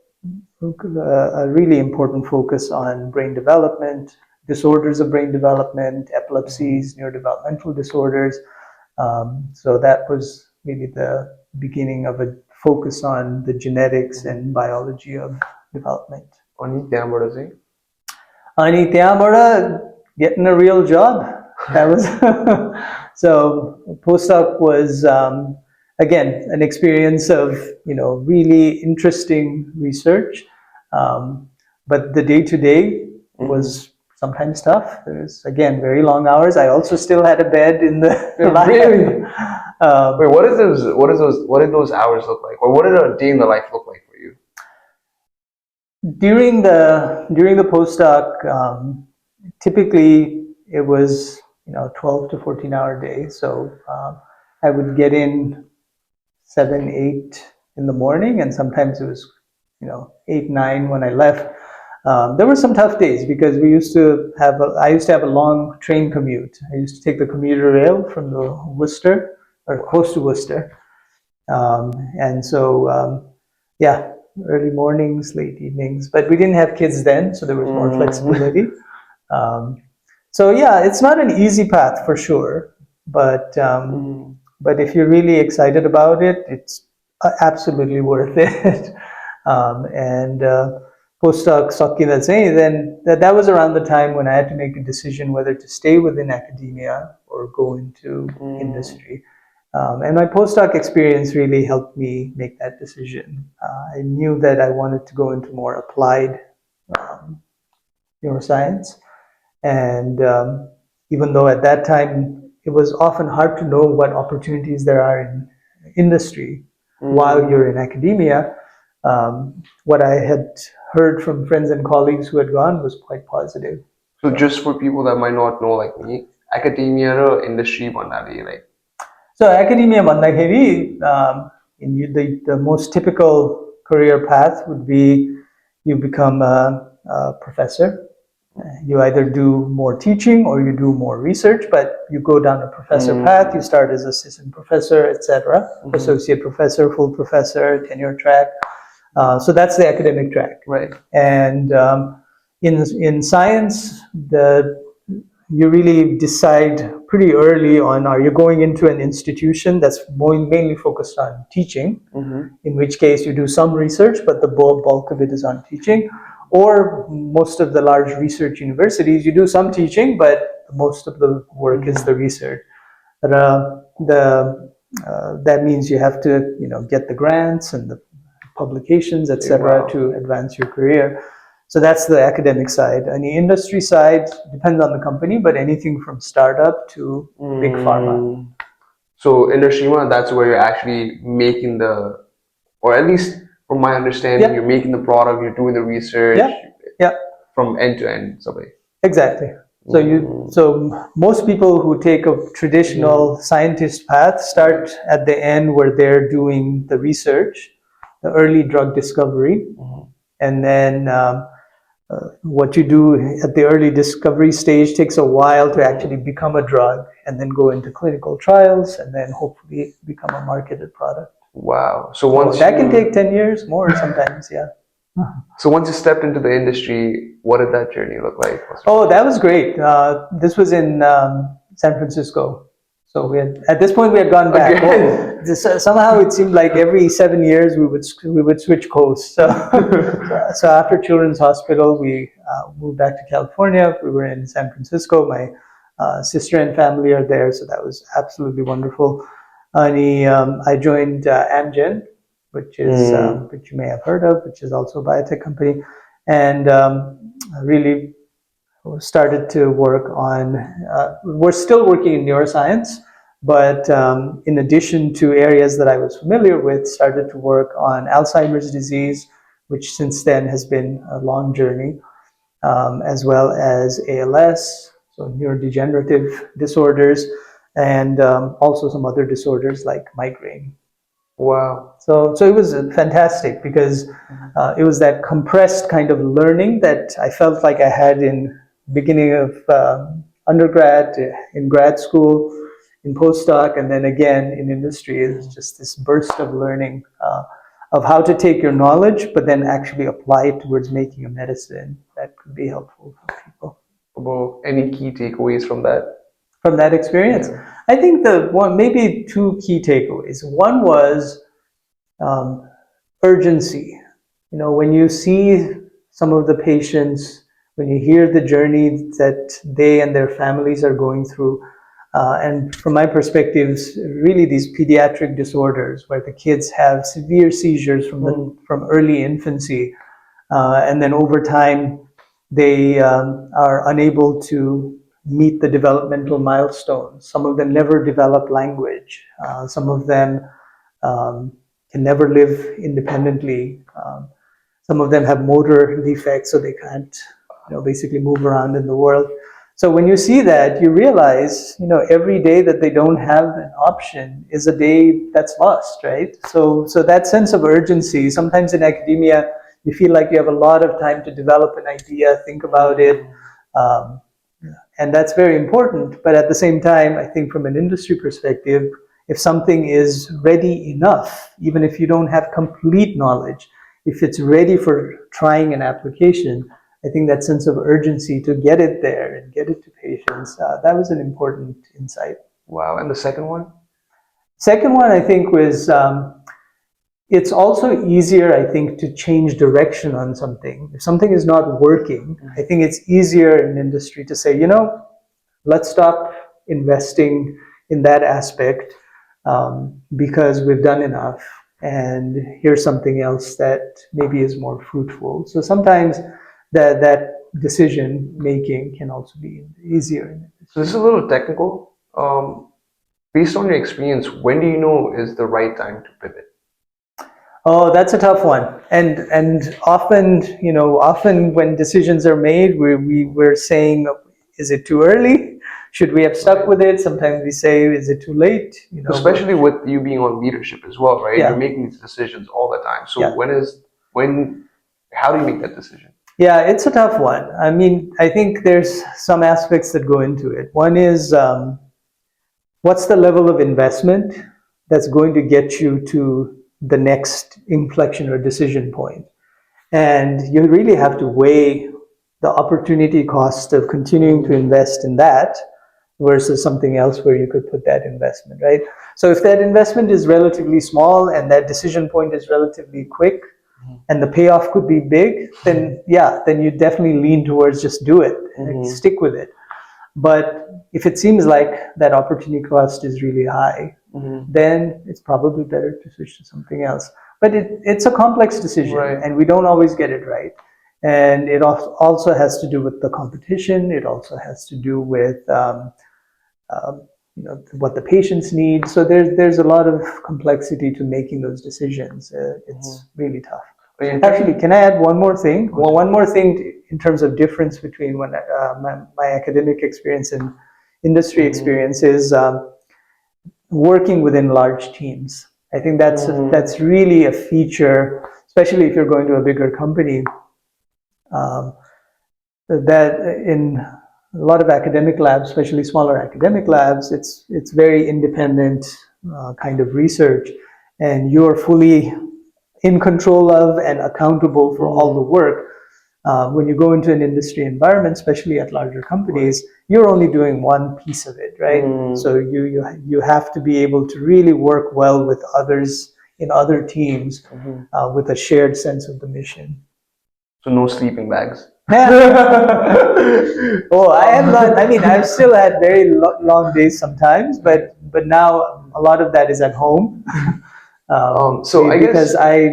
a really important focus on brain development, disorders of brain development, epilepsies, neurodevelopmental disorders. So that was really the beginning of a focus on the genetics and biology of development. Ani त्यहाँबाट getting a real job. That was so postdoc was again an experience of really interesting research, but the day-to-day was sometimes tough. There's again very long hours. I also still had a bed in the lab. Really? Wait, what did those hours look like, or what did a day in the life look like for you? During the postdoc, typically it was 12 to 14-hour day. So I would get in 7, 8 in the morning, and sometimes it was 8, 9 when I left. There were some tough days because I used to have a long train commute. I used to take the commuter rail from the Worcester or close to Worcester, and so early mornings, late evenings. But we didn't have kids then, so there was more flexibility. So it's not an easy path for sure, but if you're really excited about it, it's absolutely worth it. And postdoc सकिँदा चाहिँ then that was around the time when I had to make a decision whether to stay within academia or go into industry. And my postdoc experience really helped me make that decision. I knew that I wanted to go into more applied neuroscience. And even though at that time it was often hard to know what opportunities there are in industry while you're in academia, what I had heard from friends and colleagues who had gone was quite positive. So just for people that might not know, like me, academia or industry भन्नाले like. So academia भन्दाखेरि the most typical career path would be you become a professor. You either do more teaching or you do more research, but you go down a professor path. You start as assistant professor, etc., associate professor, full professor, tenure track. So that's the academic track, right? And in science, you really decide pretty early on: are you going into an institution that's mainly focused on teaching, in which case you do some research, but the bulk of it is on teaching. Or most of the large research universities, you do some teaching, but most of the work is the research. That means you have to, get the grants and the publications, etc., to advance your career. So that's the academic side. And the industry side depends on the company, but anything from startup to big pharma. So industry, that's where you're actually making or at least from my understanding, you're making the product, you're doing the research from end to end. Exactly. So most people who take a traditional scientist path start at the end where they're doing the research, the early drug discovery, and then what you do at the early discovery stage takes a while to actually become a drug and then go into clinical trials and then hopefully become a marketed product. Wow. So That can take 10 years, more sometimes, yeah. So once you stepped into the industry, what did that journey look like? Oh, that was great. This was in San Francisco. So at this point we had gone back. Again? Somehow it seemed like every 7 years we would switch coasts. So after Children's Hospital, we moved back to California. We were in San Francisco. My sister and family are there, so that was absolutely wonderful. I joined Amgen, which you may have heard of, which is also a biotech company, and really started to work on, we're still working in neuroscience, but in addition to areas that I was familiar with, started to work on Alzheimer's disease, which since then has been a long journey, as well as ALS, so neurodegenerative disorders, and also some other disorders like migraine. Wow. So it was fantastic because it was that compressed kind of learning that I felt like I had in beginning of undergrad, in grad school, in postdoc, and then again in industry. It's just this burst of learning of how to take your knowledge, but then actually apply it towards making a medicine that could be helpful for people. Well, any key takeaways from that? From that experience? Yeah. I think maybe two key takeaways. One was urgency. You know, when you see some of the patients, when you hear the journey that they and their families are going through, and from my perspectives, really these pediatric disorders where the kids have severe seizures from early infancy, and then over time they are unable to meet the developmental milestones. Some of them never develop language. Some of them can never live independently. Some of them have motor defects, so they can't, basically move around in the world. So when you see that, you realize, every day that they don't have an option is a day that's lost, right? So that sense of urgency, sometimes in academia, you feel like you have a lot of time to develop an idea, think about it, and that's very important. But at the same time, I think from an industry perspective, if something is ready enough, even if you don't have complete knowledge, if it's ready for trying an application, I think that sense of urgency to get it there and get it to patients, that was an important insight. Wow. And the second one? Second one, I think, was it's also easier, I think, to change direction on something. If something is not working, I think it's easier in industry to say, let's stop investing in that aspect because we've done enough, and here's something else that maybe is more fruitful. So sometimes that decision making can also be easier. So this is a little technical. Based on your experience, when do you know is the right time to pivot? Oh, that's a tough one. And often when decisions are made, we're saying, is it too early? Should we have stuck with it? Sometimes we say, is it too late? Especially with you being on leadership as well, right? Yeah. You're making these decisions all the time. So Yeah. how do you make that decision? Yeah, it's a tough one. I mean, I think there's some aspects that go into it. One is, what's the level of investment that's going to get you to the next inflection or decision point? And you really have to weigh the opportunity cost of continuing to invest in that versus something else where you could put that investment, right? So if that investment is relatively small and that decision point is relatively quick, and the payoff could be big, then you definitely lean towards just do it and stick with it. But if it seems like that opportunity cost is really high, then it's probably better to switch to something else. But it's a complex decision, right, and we don't always get it right. And it also has to do with the competition. It also has to do with what the patients need. So there's a lot of complexity to making those decisions. It's really tough. Actually, can I add one more thing? Well, one more thing in terms of difference between my academic experience and industry experience is working within large teams. I think that's really a feature, especially if you're going to a bigger company. that in a lot of academic labs, especially smaller academic labs, it's very independent kind of research, and you're fully in control of and accountable for all the work. When you go into an industry environment, especially at larger companies, you're only doing one piece of it, right? So you have to be able to really work well with others in other teams with a shared sense of the mission. So no sleeping bags. Oh, I have not. I mean, I've still had very long days sometimes, but now a lot of that is at home. So I because guess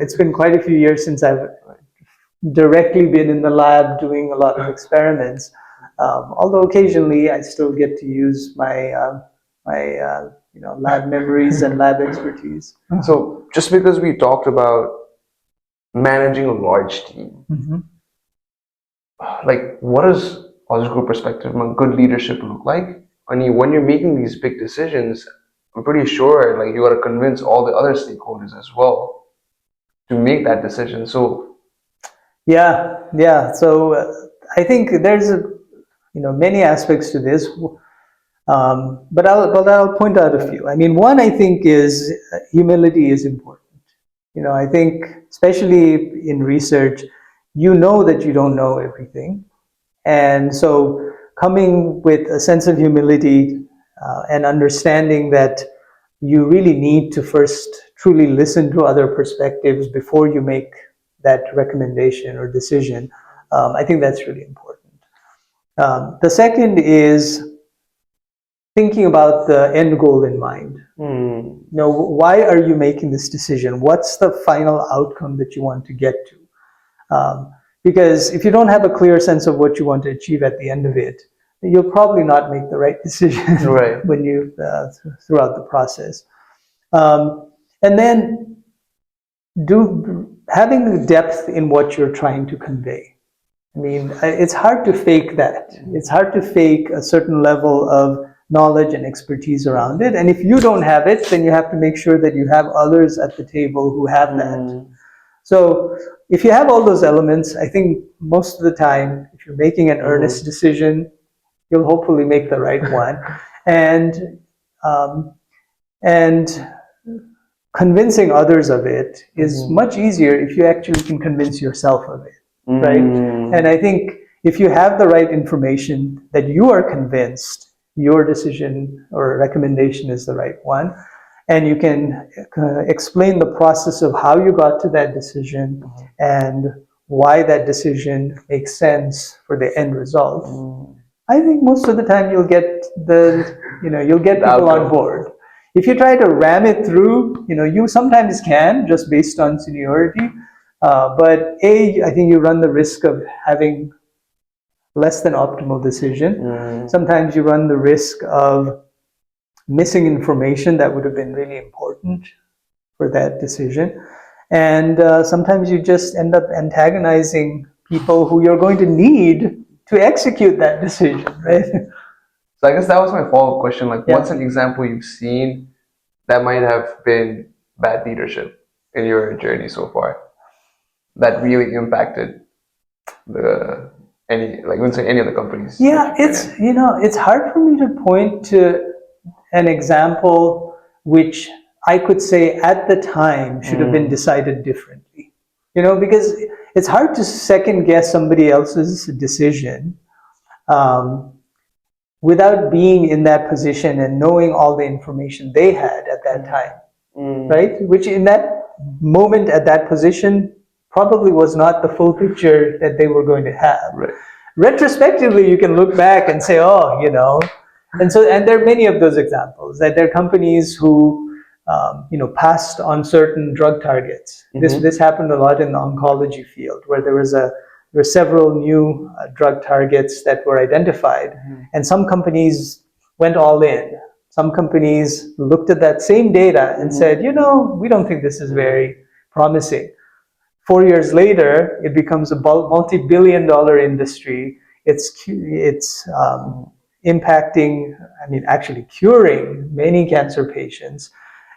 it's been quite a few years since I've directly been in the lab doing a lot of experiments. Although occasionally I still get to use my lab memories and lab expertise. so just because we talked about managing a large team, like what does Oz Group perspective on good leadership look like? I mean, when you're making these big decisions, I'm pretty sure like you got to convince all the other stakeholders as well to make that decision. So yeah. So I think there's many aspects to this, but I'll point out a few. I mean, one I think is humility is important. I think especially in research, that you don't know everything, and so coming with a sense of humility and understanding that you really need to first truly listen to other perspectives before you make that recommendation or decision. I think that's really important. The second is thinking about the end goal in mind. Why are you making this decision? What's the final outcome that you want to get to? Because if you don't have a clear sense of what you want to achieve at the end of it, you'll probably not make the right decision when you throughout the process. And then having the depth in what you're trying to convey. I mean, it's hard to fake that. It's hard to fake a certain level of knowledge and expertise around it. And if you don't have it, then you have to make sure that you have others at the table who have that. So if you have all those elements, I think most of the time, if you're making an earnest decision, you'll hopefully make the right one. And convincing others of it is much easier if you actually can convince yourself of it, right? And I think if you have the right information that you are convinced your decision or recommendation is the right one, and you can explain the process of how you got to that decision and why that decision makes sense for the end result, I think most of the time you'll get people on board. If you try to ram it through, you sometimes can just based on seniority, but I think you run the risk of having less than optimal decision. Sometimes you run the risk of missing information that would have been really important for that decision. And sometimes you just end up antagonizing people who you're going to need to execute that decision, right? So I guess that was my follow-up question. Like, what's an example you've seen that might have been bad leadership in your journey so far that really impacted any of the companies? Yeah, it's hard for me to point to an example which I could say at the time should have been decided differently. Because it's hard to second guess somebody else's decision without being in that position and knowing all the information they had at that time, right? Which in that moment at that position probably was not the full picture that they were going to have. Right. Retrospectively, you can look back and say, and there are many of those examples that there are companies who passed on certain drug targets. This happened a lot in the oncology field, where there were several new drug targets that were identified, and some companies went all in. Some companies looked at that same data and said, we don't think this is very promising. 4 years later, it becomes a multi-billion-dollar industry. It's impacting, actually curing many cancer patients.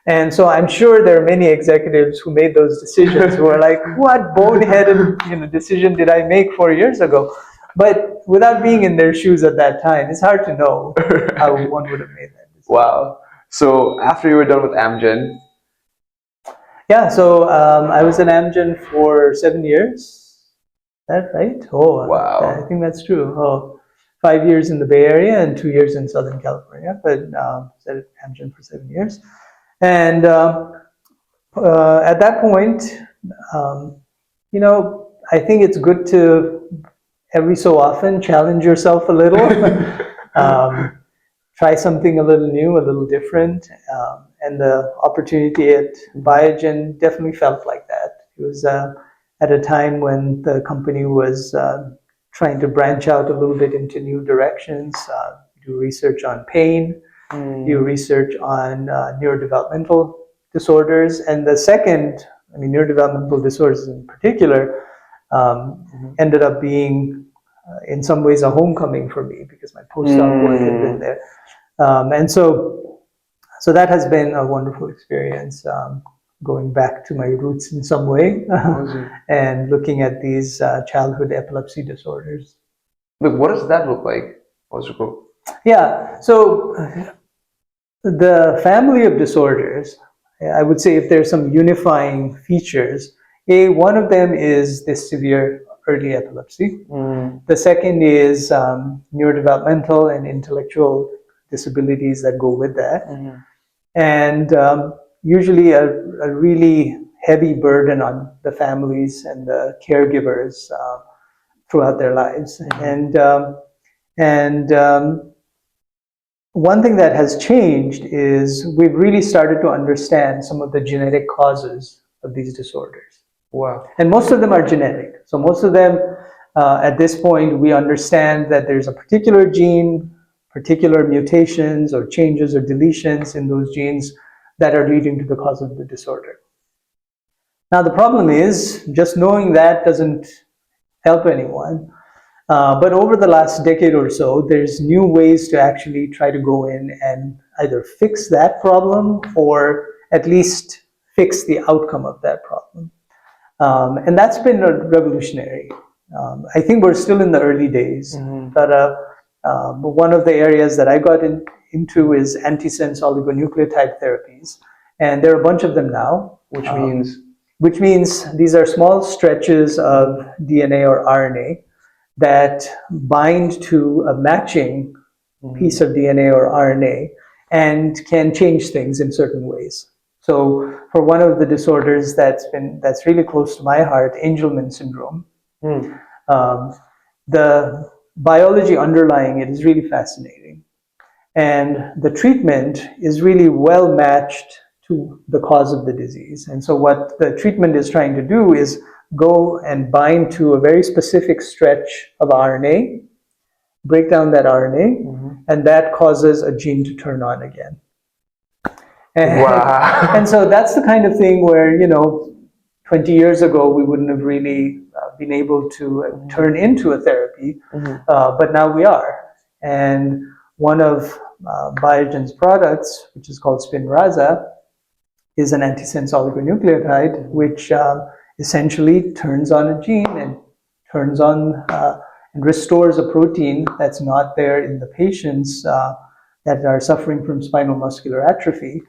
And so I'm sure there are many executives who made those decisions who are like, what boneheaded decision did I make 4 years ago? But without being in their shoes at that time, it's hard to know how one would have made that decision. Wow. So after you were done with Amgen, Yeah, so I was at Amgen for 7 years. Is that right? Oh, wow. I think that's true. Oh, 5 years in the Bay Area and 2 years in Southern California. But I was at Amgen for 7 years. And at that point, um, I think it's good to every so often challenge yourself a little. Try something a little new, a little different. And the opportunity at Biogen definitely felt like that. It was at a time when the company was trying to branch out a little bit into new directions, do research on pain, do research on neurodevelopmental disorders. And the second, neurodevelopmental disorders in particular, ended up being, in some ways, a homecoming for me because my postdoc work had been there. And so that has been a wonderful experience, going back to my roots in some way and looking at these childhood epilepsy disorders. Look, what does that look like? Yeah, so the family of disorders, I would say if there's some unifying features, one of them is this severe early epilepsy. The second is neurodevelopmental and intellectual disabilities that go with that. And usually a really heavy burden on the families and the caregivers throughout their lives. And one thing that has changed is we've really started to understand some of the genetic causes of these disorders. Wow. And most of them are genetic. So most of them, at this point, we understand that there's a particular gene, particular mutations or changes or deletions in those genes that are leading to the cause of the disorder. Now the problem is, just knowing that doesn't help anyone. But over the last decade or so, there's new ways to actually try to go in and either fix that problem or at least fix the outcome of that problem. And that's been revolutionary. I think we're still in the early days, but one of the areas that I got into is antisense oligonucleotide therapies, and there are a bunch of them now. Which means these are small stretches of DNA or RNA that bind to a matching piece of DNA or RNA and can change things in certain ways. So for one of the disorders that's really close to my heart, Angelman syndrome, the biology underlying it is really fascinating. And the treatment is really well matched to the cause of the disease. And so what the treatment is trying to do is go and bind to a very specific stretch of RNA, break down that RNA, and that causes a gene to turn on again. And so that's the kind of thing where, 20 years ago, we wouldn't have really been able to turn into a therapy, but now we are. And one of Biogen's products, which is called Spinraza, is an antisense oligonucleotide, which essentially turns on a gene and turns on and restores a protein that's not there in the patients that are suffering from spinal muscular atrophy.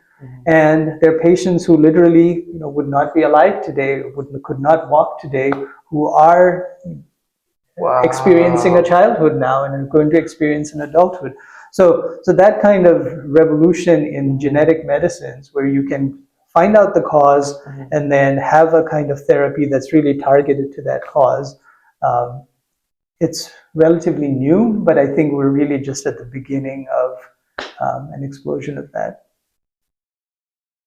And there are patients who literally, would not be alive today, could not walk today, who are experiencing a childhood now and are going to experience an adulthood. So that kind of revolution in genetic medicines, where you can find out the cause and then have a kind of therapy that's really targeted to that cause, it's relatively new, but I think we're really just at the beginning of an explosion of that.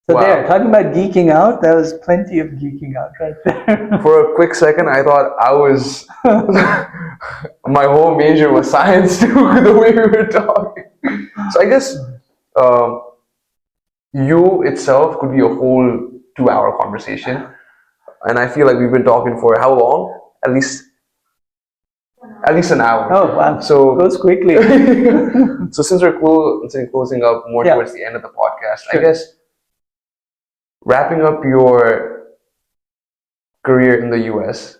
So there, talking about geeking out, there was plenty of geeking out right there. For a quick second, I thought my whole major was science too, the way we were talking. So I guess you itself could be a whole 2-hour conversation. And I feel like we've been talking for how long? At least an hour. Oh, wow. So it goes quickly. So since we're closing up more towards the end of the podcast, I guess wrapping up your career in the US,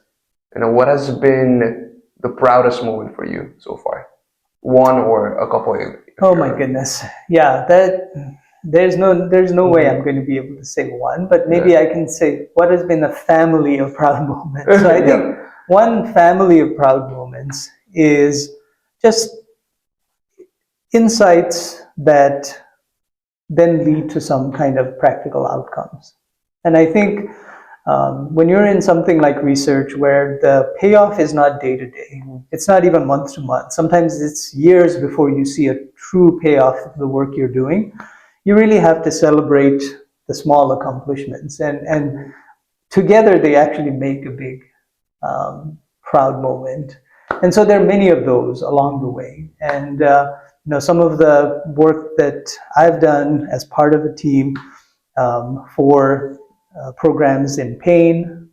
what has been the proudest moment for you so far? One or a couple. Oh my goodness. Yeah, there's no way I'm going to be able to say one, but maybe I can say what has been a family of proud moments. So I think one family of proud moments is just insights that then lead to some kind of practical outcomes. And I think when you're in something like research where the payoff is not day to day, it's not even month to month, sometimes it's years before you see a true payoff of the work you're doing, you really have to celebrate the small accomplishments. And together they actually make a big proud moment. And so there are many of those along the way. And some of the work that I've done as part of a team for programs in pain,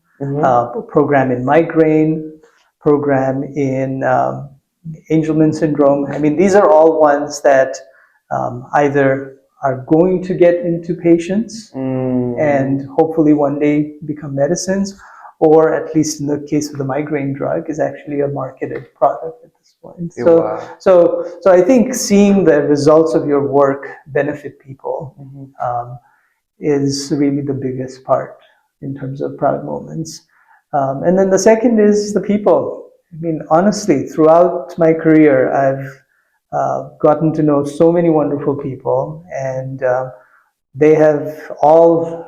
program in migraine, program in Angelman syndrome. I mean, these are all ones that either are going to get into patients and hopefully one day become medicines, or at least in the case of the migraine drug, is actually a marketed product at this point. So I think seeing the results of your work benefit people is really the biggest part in terms of proud moments. And then the second is the people. I mean, honestly, throughout my career, I've gotten to know so many wonderful people, and they have all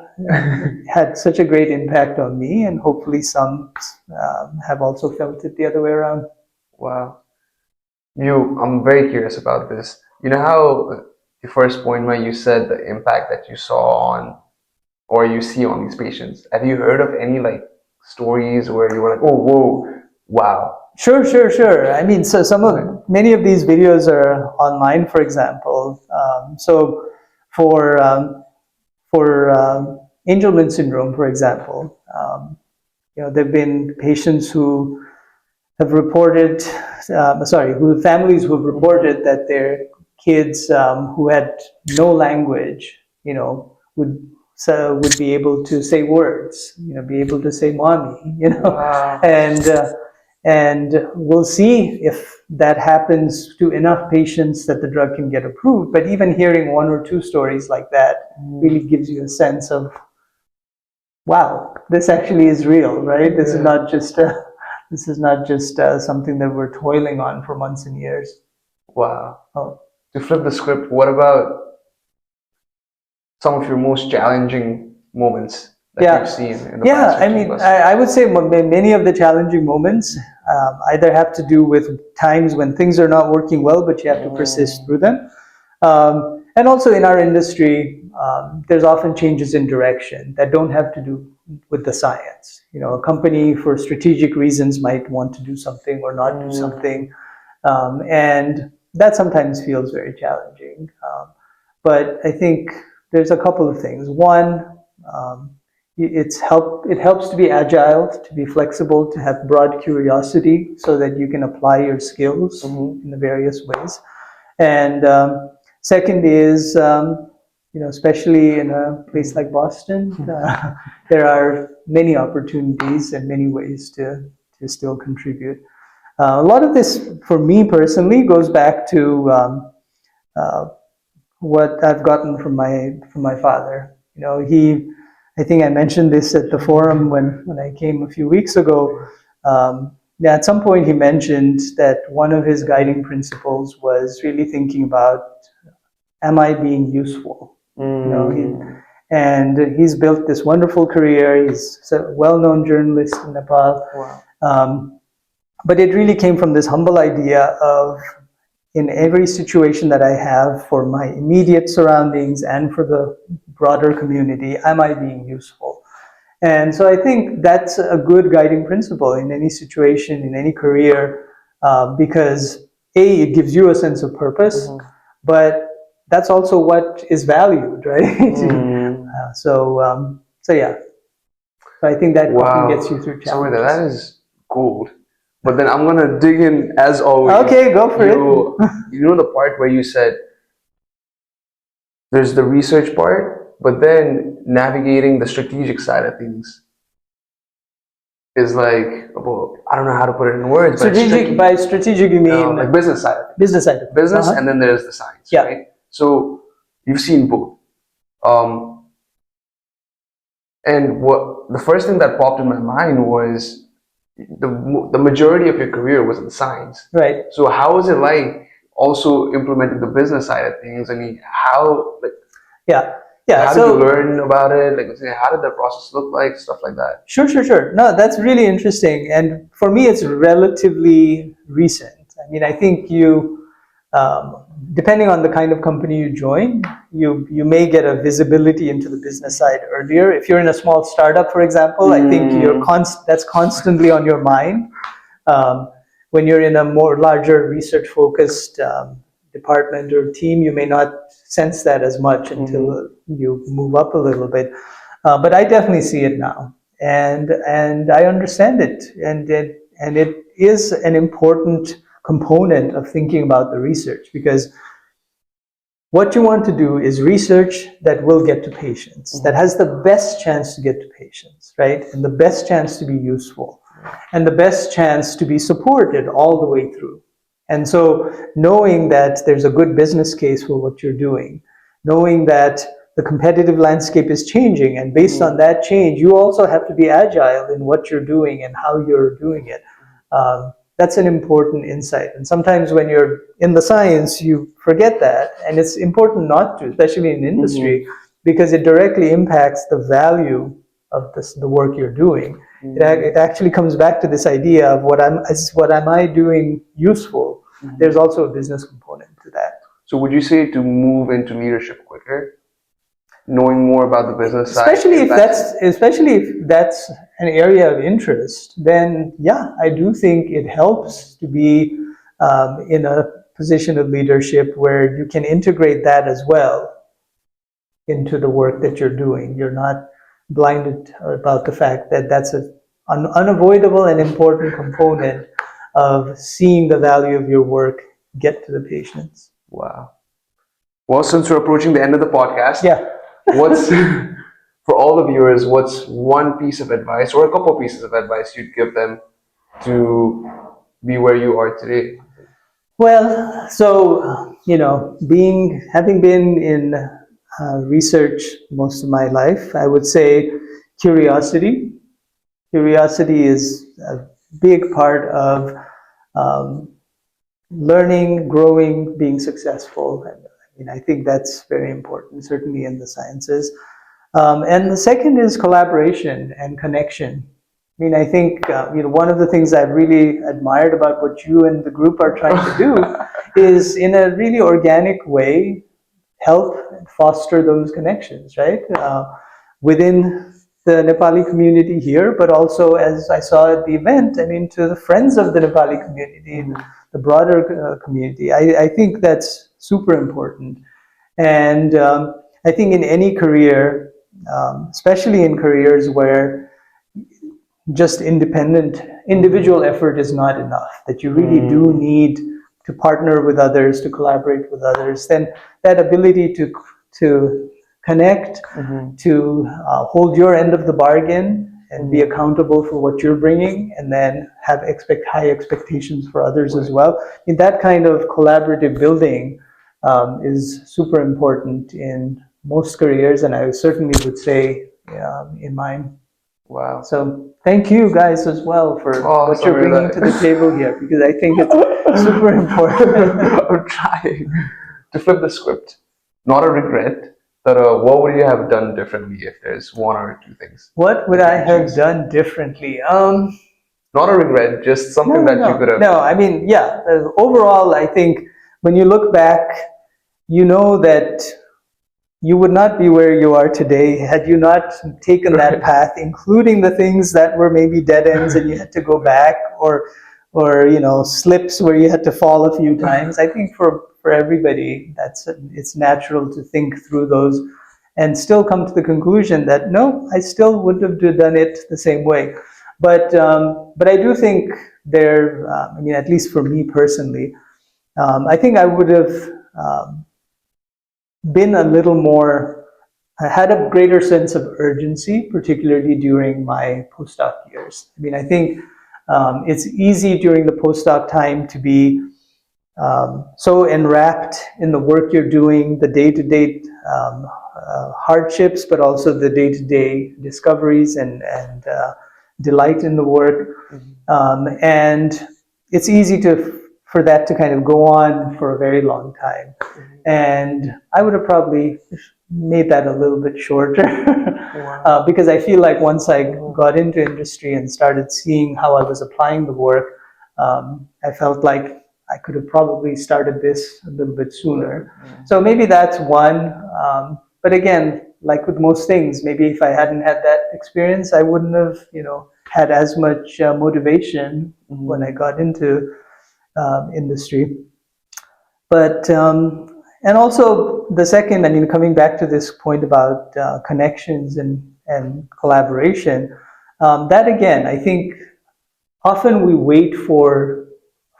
had such a great impact on me, and hopefully some have also felt it the other way around. Wow. I'm very curious about this. You know how the first point where you said the impact that you saw on or you see on these patients. Have you heard of any like stories where you were like, oh, whoa, wow? Sure. I mean, so many of these videos are online, for example. So for Angelman syndrome, for example, there've been patients who have reported, families who have reported that their kids who had no language, would be able to say words, be able to say mommy, Wow. and we'll see if that happens to enough patients that the drug can get approved. But even hearing one or two stories like that really gives you a sense of, wow, this actually is real, right? This is not just something that we're toiling on for months and years. Wow. Oh. To flip the script, what about some of your most challenging moments that you've seen in the past 15 plus years? I would say many of the challenging moments either have to do with times when things are not working well, but you have to persist through them. And also in our industry, there's often changes in direction that don't have to do with the science. A company for strategic reasons might want to do something or not do something. And that sometimes feels very challenging. But I think there's a couple of things. One, it helps to be agile, to be flexible, to have broad curiosity so that you can apply your skills in the various ways. And second is, especially in a place like Boston, there are many opportunities and many ways to still contribute. A lot of this, for me personally, goes back to what I've gotten from my father. I think I mentioned this at the forum when I came a few weeks ago. At some point he mentioned that one of his guiding principles was really thinking about, am I being useful? And he's built this wonderful career. He's a well-known journalist in Nepal. Wow. But it really came from this humble idea of, in every situation that I have for my immediate surroundings and for the broader community, am I being useful? And so I think that's a good guiding principle in any situation, in any career, because it gives you a sense of purpose, but that's also what is valued, right? So yeah. So I think that often gets you through challenges. So that is gold. But then I'm gonna dig in as always. Okay, go for it. You know the part where you said there's the research part, but then navigating the strategic side of things. is like, well, I don't know how to put it in words, but it's Strategic, tricky. by strategic you mean Like business side of it. business side of it. Business, and then there's the science, Yeah. right? So you've seen both. And what the first thing that popped in my mind was the majority of your career was in science. Right. So how was it like also implementing the business side of things? I mean, how like how did you learn about it? Like, how did the process look like? Stuff like that. Sure. No, that's really interesting, and for me, it's relatively recent. I mean, I think depending on the kind of company you join, you may get a visibility into the business side earlier. If you're in a small startup, for example, I think that's constantly on your mind. When you're in a more larger research-focused department or team, you may not sense that as much until you move up a little bit. But I definitely see it now, and I understand it, and it is an important component of thinking about the research, because what you want to do is research that will get to patients, that has the best chance to get to patients, right? And the best chance to be useful, and the best chance to be supported all the way through. And so knowing that there's a good business case for what you're doing, knowing that the competitive landscape is changing, and based on that change, you also have to be agile in what you're doing and how you're doing it. That's an important insight. And sometimes when you're in the science, you forget that. And it's important not to, especially in industry, because it directly impacts the value of the work you're doing. It actually comes back to this idea of what am I doing useful? There's also a business component to that. So would you say to move into leadership quicker, knowing more about the business side? Especially if that's an area of interest, then yeah, I do think it helps to be in a position of leadership where you can integrate that as well into the work that you're doing. You're not blinded about the fact that that's an unavoidable and important component of seeing the value of your work get to the patients. Wow. Well, since we're approaching the end of the podcast, what's for all the viewers, what's one piece of advice or a couple of pieces of advice you'd give them to be where you are today? Well, so having been in research most of my life, I would say curiosity. Curiosity is a big part of learning, growing, being successful. And I think that's very important, certainly in the sciences. And the second is collaboration and connection. I mean, I think one of the things I've really admired about what you and the group are trying to do is, in a really organic way, help foster those connections, right? Within the Nepali community here, but also, as I saw at the event, I mean, to the friends of the Nepali community, the broader community. I think that's super important. And I think in any career, especially in careers where just individual effort is not enough, that you really do need to partner with others, to collaborate with others, then that ability to connect, to hold your end of the bargain and be accountable for what you're bringing, and then have high expectations for others as well. And that kind of collaborative building is super important in most careers, and I certainly would say in mine. Wow. So thank you guys as well for what you're bringing to the table here, because I think it's super important. I'm trying to flip the script. Not a regret, but what would you have done differently if there's one or two things? What would I have done differently? Not a regret, just something that you could have. No, I mean, yeah. Overall, I think when you look back, you know that you would not be where you are today had you not taken that path, including the things that were maybe dead ends and you had to go back, or slips where you had to fall a few times. I think for everybody, it's natural to think through those and still come to the conclusion that no, I still would have done it the same way. But I do think I mean, at least for me personally, I think I would have been a little more I had a greater sense of urgency, particularly during my postdoc years. I mean, I think it's easy during the postdoc time to be so enwrapped in the work you're doing, the day-to-day hardships, but also the day-to-day discoveries and delight in the work. And it's easy for that to kind of go on for a very long time. And I would have probably made that a little bit shorter because I feel like once I got into industry and started seeing how I was applying the work, I felt like I could have probably started this a little bit sooner. So maybe that's one. But again, like with most things, maybe if I hadn't had that experience, I wouldn't have, had as much motivation when I got into industry. But and also the second, I mean, coming back to this point about connections and collaboration, that again, I think often we wait for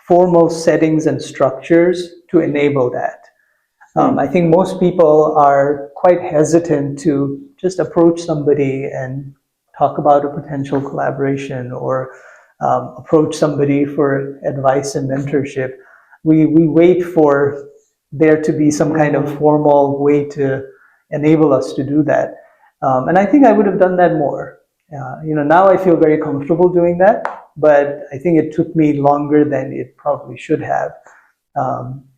formal settings and structures to enable that. I think most people are quite hesitant to just approach somebody and talk about a potential collaboration or approach somebody for advice and mentorship. We wait for there to be some kind of formal way to enable us to do that. And I think I would have done that more. Now I feel very comfortable doing that, but I think it took me longer than it probably should have.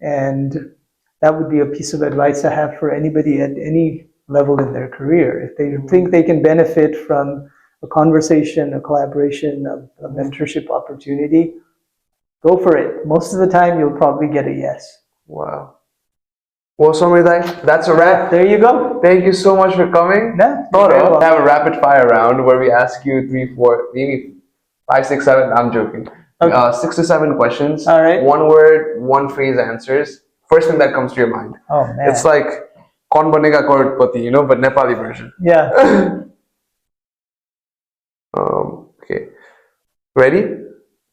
And that would be a piece of advice I have for anybody at any level in their career. If they think they can benefit from a conversation, a collaboration, a mentorship opportunity, go for it. Most of the time, you'll probably get a yes. Wow. Well, Samir, that's a wrap. There you go. Thank you so much for coming. Yeah, I have a rapid fire round where we ask you 3, 4, maybe 5, 6, 7. I'm joking. Okay. 6 to 7 questions. All right. 1 word, 1 phrase answers. First thing that comes to your mind. Oh man. It's like Kaun Banega Crorepati, but Nepali version. Yeah. Okay. Ready?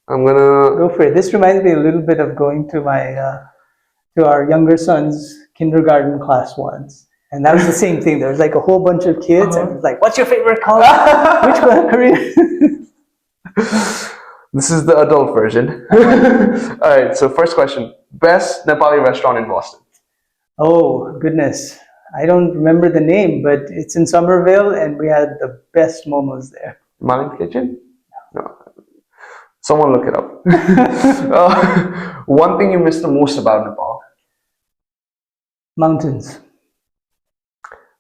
I'm gonna go for it. This reminds me a little bit of going to to our younger son's kindergarten class once. And that was the same thing. There was like a whole bunch of kids and it was like, what's your favorite color? Which one? Korean? This is the adult version. All right, so first question. Best Nepali restaurant in Boston? Oh, goodness. I don't remember the name, but it's in Somerville and we had the best momos there. Malin's Kitchen? No. Someone look it up. One thing you miss the most about Nepal? Mountains.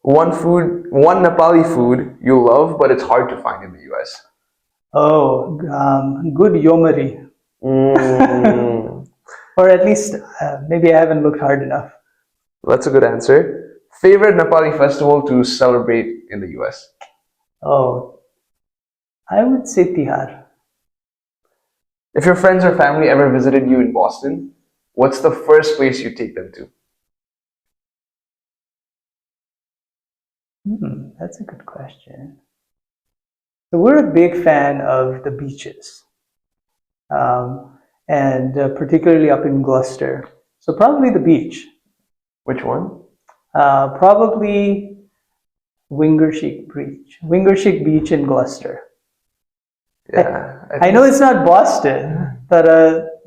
One Nepali food you love, but it's hard to find in the US. Oh, good yomari. Or at least, maybe I haven't looked hard enough. That's a good answer. Favorite Nepali festival to celebrate in the US? Oh, I would say Tihar. If your friends or family ever visited you in Boston, what's the first place you take them to? That's a good question. So we're a big fan of the beaches, and particularly up in Gloucester. So probably the beach. Which one? Probably Wingershik Beach in Gloucester. Yeah, I know it's not Boston, but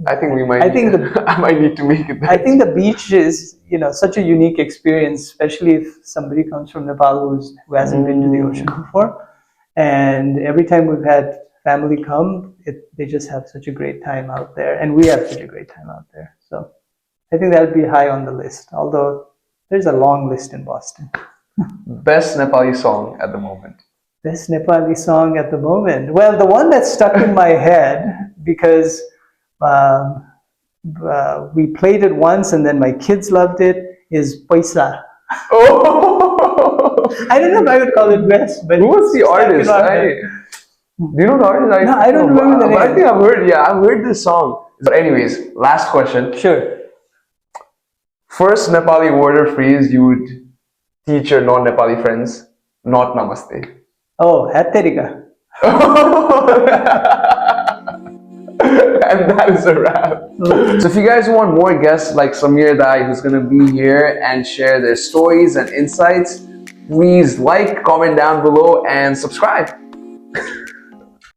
I think we might. I might need to make it. I think the beach is, such a unique experience, especially if somebody comes from Nepal who hasn't been to the ocean before. And every time we've had family come, they just have such a great time out there, and we have such a great time out there. So I think that would be high on the list. Although there's a long list in Boston. Best Nepali song at the moment? Best Nepali song at the moment. Well, the one that stuck in my head because we played it once and then my kids loved it is Paisa. Oh! I don't know if I would call it best, but who was the artist? Do you know the artist? No, I don't remember the name. But I think I've heard this song. But anyways, last question. Sure. First Nepali word or phrase you would teach your non-Nepali friends, not namaste. Oh, Hatterika. And that is a wrap. So if you guys want more guests like Samir Dai, who's going to be here and share their stories and insights, please like, comment down below, and subscribe.